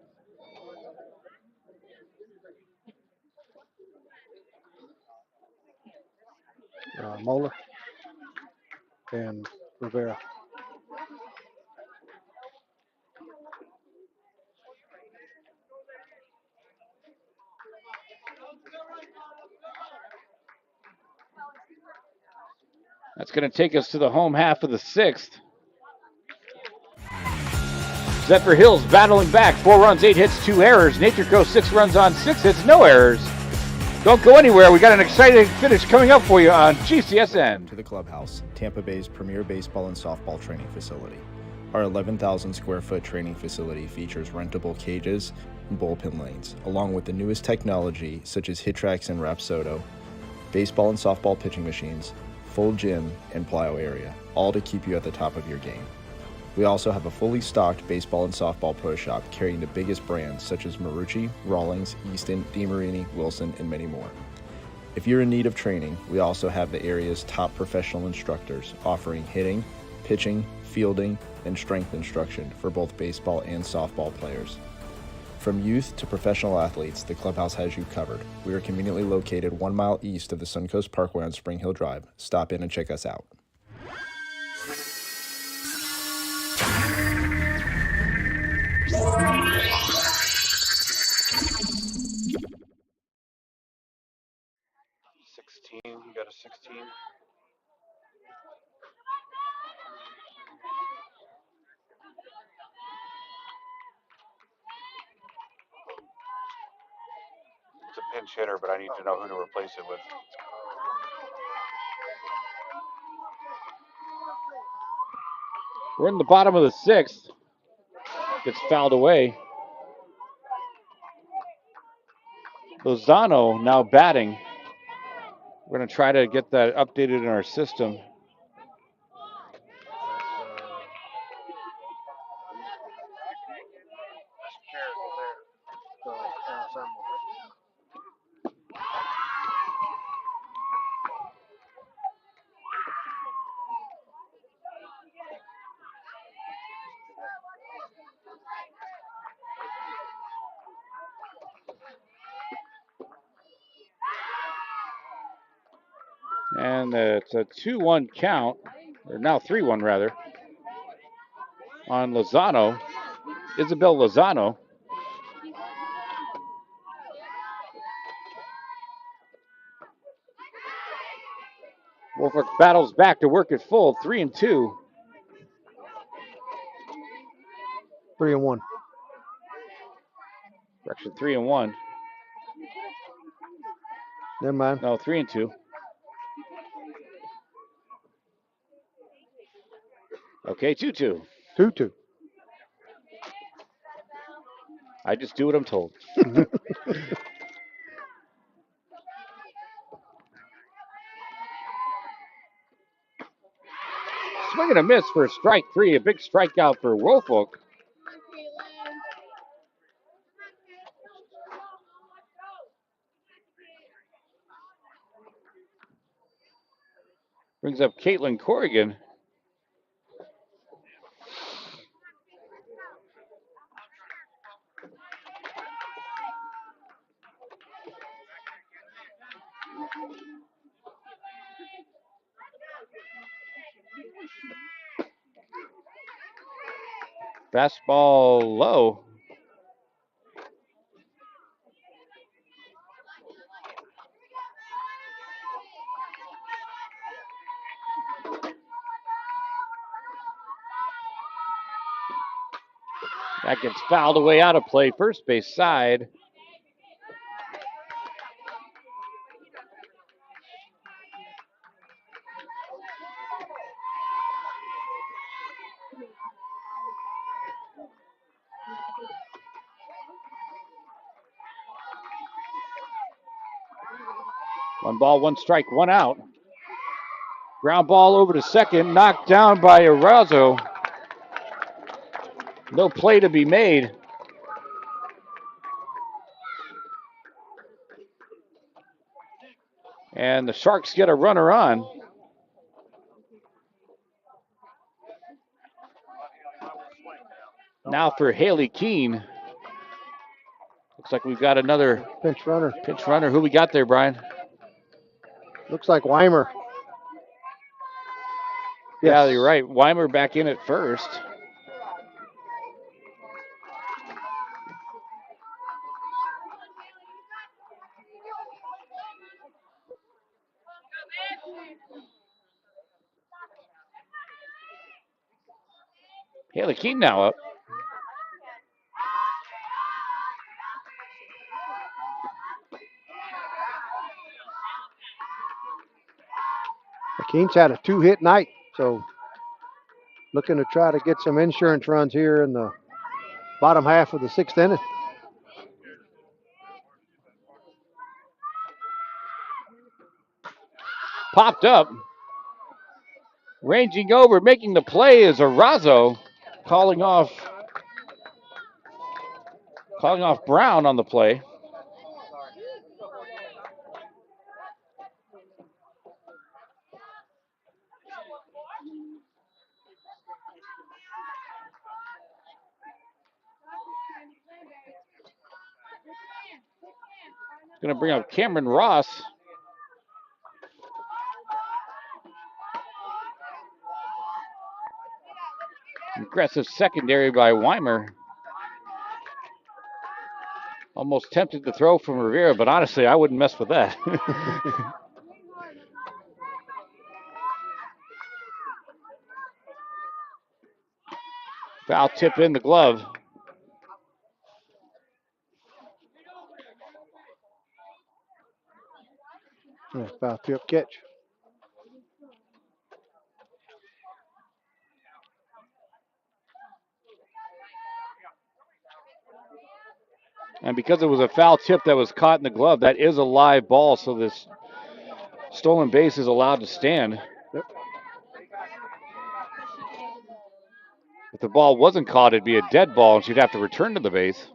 Moeller and Rivera. That's going to take us to the home half of the 6th. Zephyrhills battling back. 4 runs, 8 hits, 2 errors. Nature Coast 6 runs on 6 hits, no errors. Don't go anywhere. We got an exciting finish coming up for you on GCSN. To the Clubhouse, Tampa Bay's premier baseball and softball training facility. Our 11,000 square foot training facility features rentable cages and bullpen lanes, along with the newest technology such as HitTrax and Rapsodo, baseball and softball pitching machines, full gym, and plyo area, all to keep you at the top of your game. We also have a fully stocked baseball and softball pro shop carrying the biggest brands such as Marucci, Rawlings, Easton, DeMarini, Wilson, and many more. If you're in need of training, we also have the area's top professional instructors offering hitting, pitching, fielding, and strength instruction for both baseball and softball players. From youth to professional athletes, the clubhouse has you covered. We are conveniently located 1 mile east of the Suncoast Parkway on Spring Hill Drive. Stop in and check us out. You got a 16. It's a pinch hitter, but I need to know who to replace it with. We're in the bottom of the 6th. Gets fouled away. Lozano now batting. We're going to try to get that updated in our system. And it's a 2-1 count, or now 3-1 rather, on Lozano, Isabel Lozano. Wolford battles back to work it full, 3-2. 3-1. Correction, 3-1. Never mind. No, 3-2. Okay, 2-2. 2-2. I just do what I'm told. Swing and a miss for strike 3. A big strikeout for Wofolk. Brings up Caitlin Corrigan. Fastball low. That gets fouled away out of play. First base side. One ball, one strike, one out. Ground ball over to second, knocked down by Arazo. No play to be made. And the Sharks get a runner on. Now for Haley Keene. Looks like we've got another pinch runner. Pinch runner. Who we got there, Brian? Looks like Weimer. Yeah, Yes. you're right. Weimer back in at first. Haley Keene now up. McKean's had a 2-hit night, so looking to try to get some insurance runs here in the bottom half of the 6th inning. Popped up. Ranging over, making the play is Arazo, calling off Brown on the play. Going to bring up Cameron Ross. Aggressive secondary by Weimer. Almost tempted to throw from Rivera, but honestly, I wouldn't mess with that. Foul tip in the glove. Foul tip catch. And because it was a foul tip that was caught in the glove, that is a live ball, so this stolen base is allowed to stand. Yep. If the ball wasn't caught, it'd be a dead ball, and she'd have to return to the base.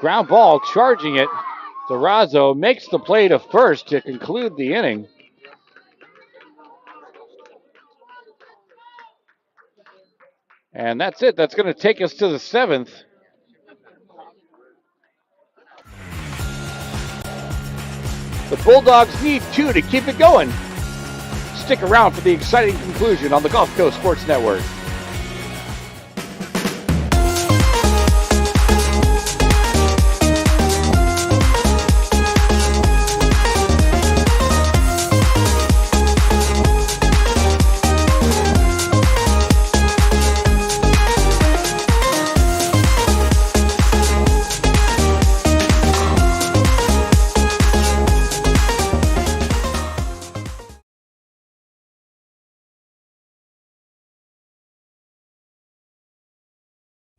Ground ball, charging it. Durazo makes the play to first to conclude the inning. And that's it. That's going to take us to the 7th. The Bulldogs need 2 to keep it going. Stick around for the exciting conclusion on the Gulf Coast Sports Network.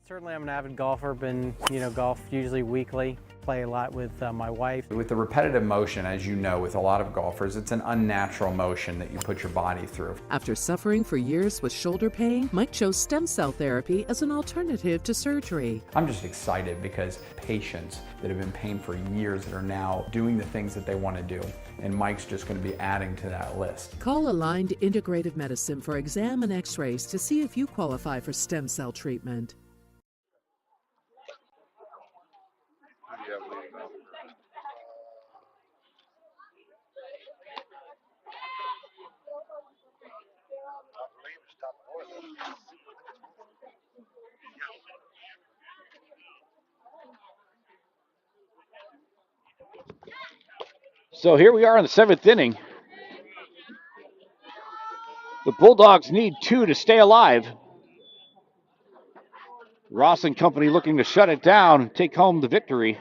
Certainly I'm an avid golfer, been, golf usually weekly, play a lot with my wife. With the repetitive motion, as you know, with a lot of golfers, it's an unnatural motion that you put your body through. After suffering for years with shoulder pain, Mike chose stem cell therapy as an alternative to surgery. I'm just excited because patients that have been in pain for years that are now doing the things that they want to do. And Mike's just going to be adding to that list. Call Aligned Integrative Medicine for exam and x-rays to see if you qualify for stem cell treatment. So here we are in the 7th inning. The Bulldogs need 2 to stay alive. Ross and company looking to shut it down and take home the victory.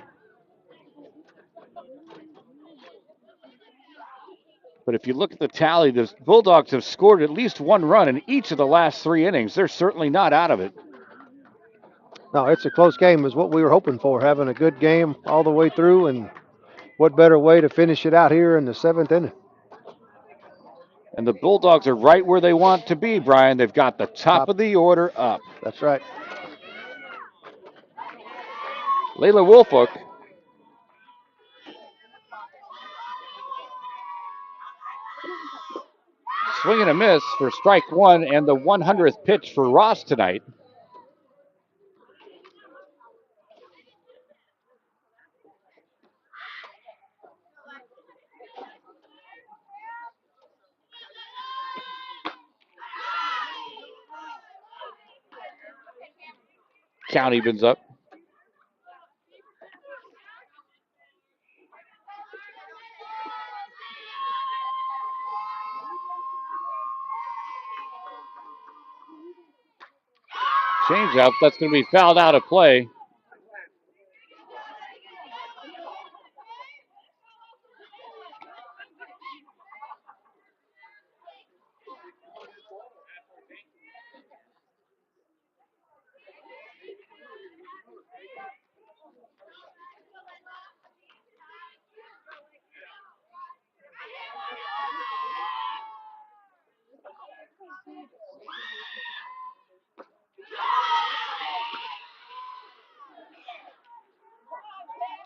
But if you look at the tally, the Bulldogs have scored at least 1 run in each of the last 3 innings. They're certainly not out of it. No, it's a close game is what we were hoping for, having a good game all the way through, and what better way to finish it out here in the 7th inning. And the Bulldogs are right where they want to be, Brian. They've got the top of the order up. That's right. Layla Wolfolk. Swing and a miss for strike 1 and the 100th pitch for Ross tonight. Count evens up. Change up. That's going to be fouled out of play.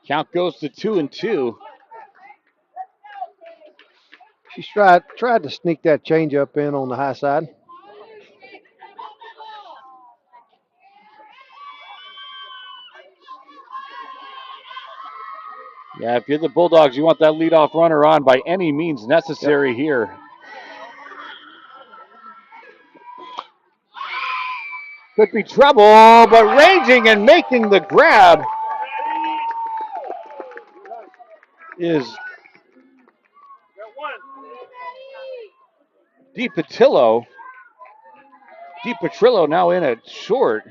Count goes to 2-2. She's tried to sneak that changeup in on the high side. Yeah, if you're the Bulldogs, you want that leadoff runner on by any means necessary here. Could be trouble, but ranging and making the grab is DiPatrillo. DiPatrillo now in at short.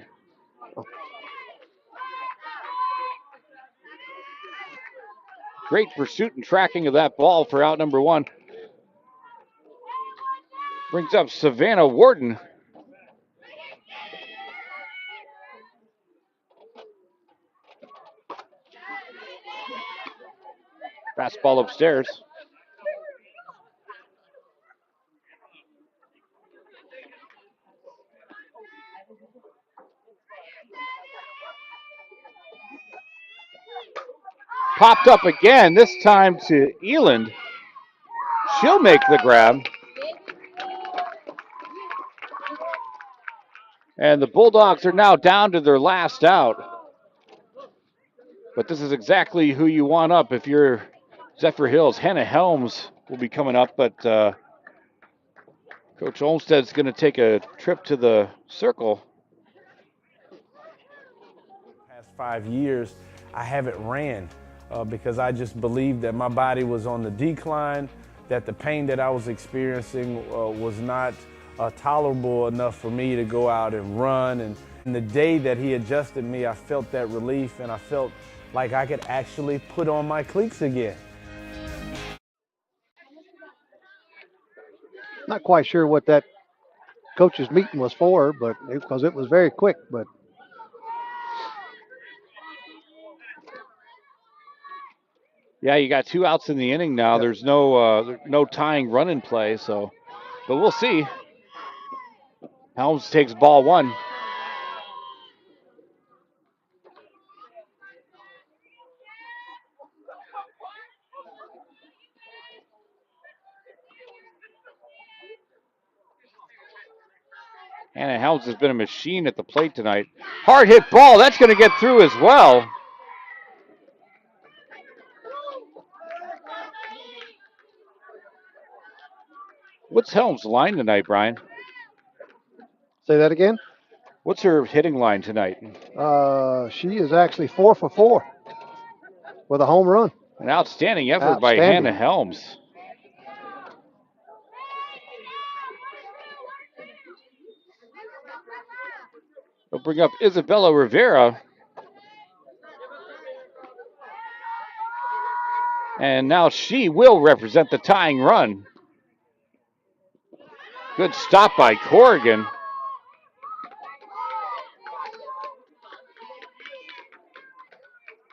Great pursuit and tracking of that ball for out number 1. Brings up Savannah Warden. Fastball upstairs. Popped up again, this time to Eland. She'll make the grab. And the Bulldogs are now down to their last out. But this is exactly who you want up if you're Zephyrhills. Hannah Helms will be coming up, but Coach Olmsted's going to take a trip to the circle. Past 5 years, I haven't ran because I just believed that my body was on the decline, that the pain that I was experiencing was not tolerable enough for me to go out and run. And the day that he adjusted me, I felt that relief and I felt like I could actually put on my cleats again. Not quite sure what that coaches meeting was for, but because it was very quick, but Yeah, you got 2 outs in the inning now. Yep. There's no tying run in play, so but we'll see. Helms takes ball 1. Hannah Helms has been a machine at the plate tonight. Hard hit ball, that's going to get through as well. What's Helms' line tonight, Brian? Say that again? What's her hitting line tonight? She is actually 4 for 4 with a home run. An outstanding effort by Hannah Helms. We'll bring up Isabella Rivera. And now she will represent the tying run. Good stop by Corrigan.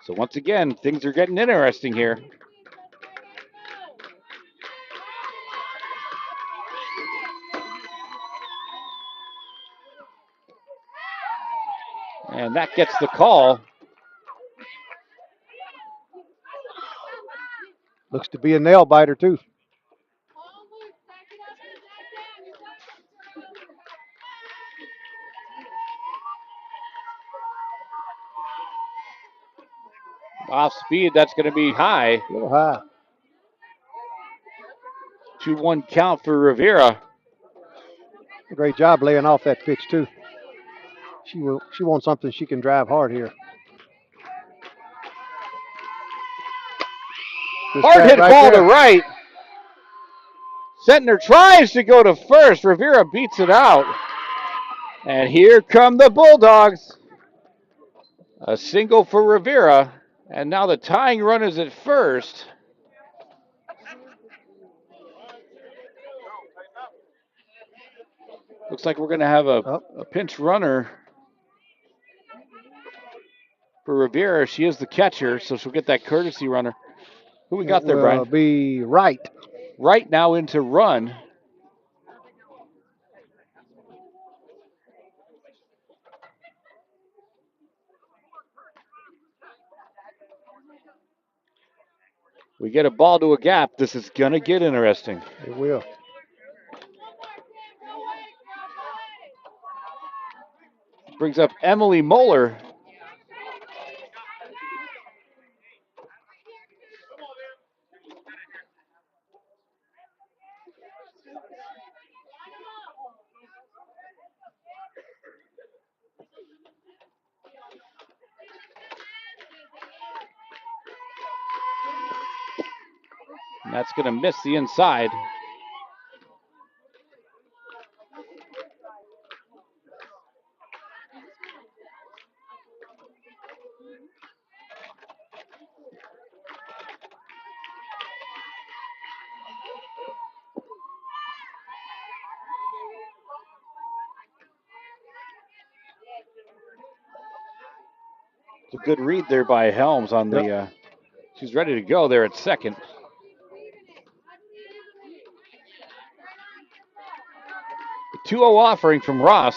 So once again, things are getting interesting here. And that gets the call. Looks to be a nail biter, too. Off speed, that's going to be high. A little high. 2-1 count for Rivera. Great job laying off that pitch, too. She wants something she can drive hard here. Hard hit ball to right. Sentner tries to go to first. Rivera beats it out. And here come the Bulldogs. A single for Rivera. And now the tying run is at first. Looks like we're going to have a pinch runner for Rivera. She is the catcher, so she'll get that courtesy runner. Who we got there, Brian? It'll be Wright. Wright now into run. We get a ball to a gap. This is going to get interesting. It will. Brings up Emily Moeller. And that's going to miss the inside. It's a good read there by Helms on the, she's ready to go there at second. The 2-0 offering from Ross.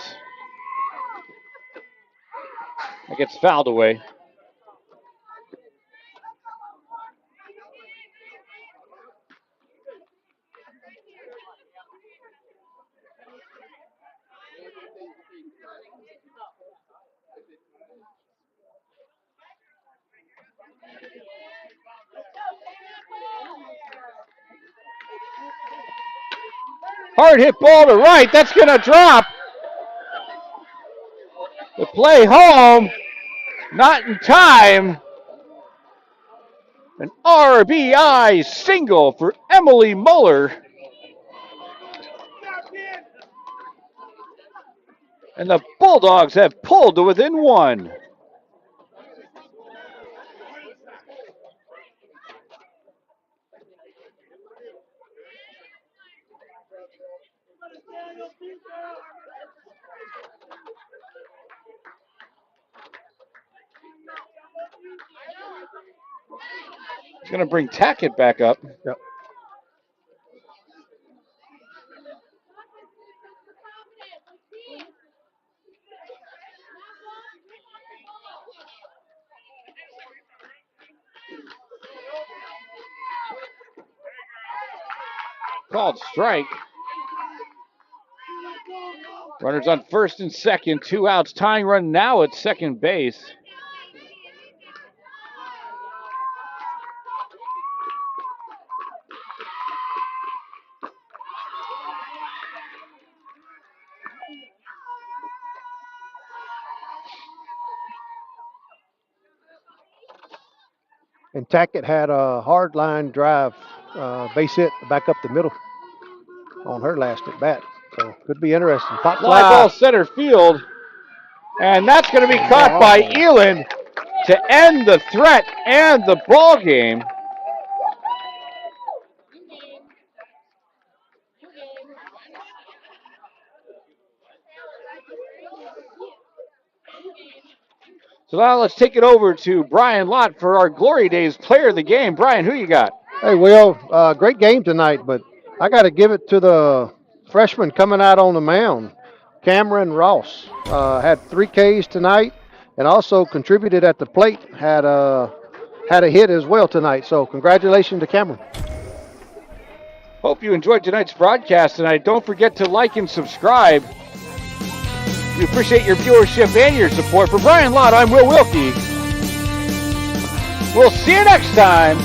That gets fouled away. Hard hit ball to right. That's going to drop. The play home. Not in time. An RBI single for Emily Muller. And the Bulldogs have pulled to within one. He's going to bring Tackett back up. Yep. Called strike. Runners on first and second, 2 outs. Tying run now at second base. And Tackett had a hard line drive, base hit back up the middle on her last at bat. So could be interesting. Pop Fly ball center field. And that's going to be caught by Eland to end the threat and the ball game. So now let's take it over to Brian Lott for our Glory Days player of the game. Brian, who you got? Hey, Will, great game tonight, but I got to give it to the freshman coming out on the mound. Cameron Ross had 3 Ks tonight and also contributed at the plate, had a hit as well tonight. So congratulations to Cameron. Hope you enjoyed tonight's broadcast tonight. Don't forget to like and subscribe. We appreciate your viewership and your support. For Brian Lott, I'm Will Wilkie. We'll see you next time.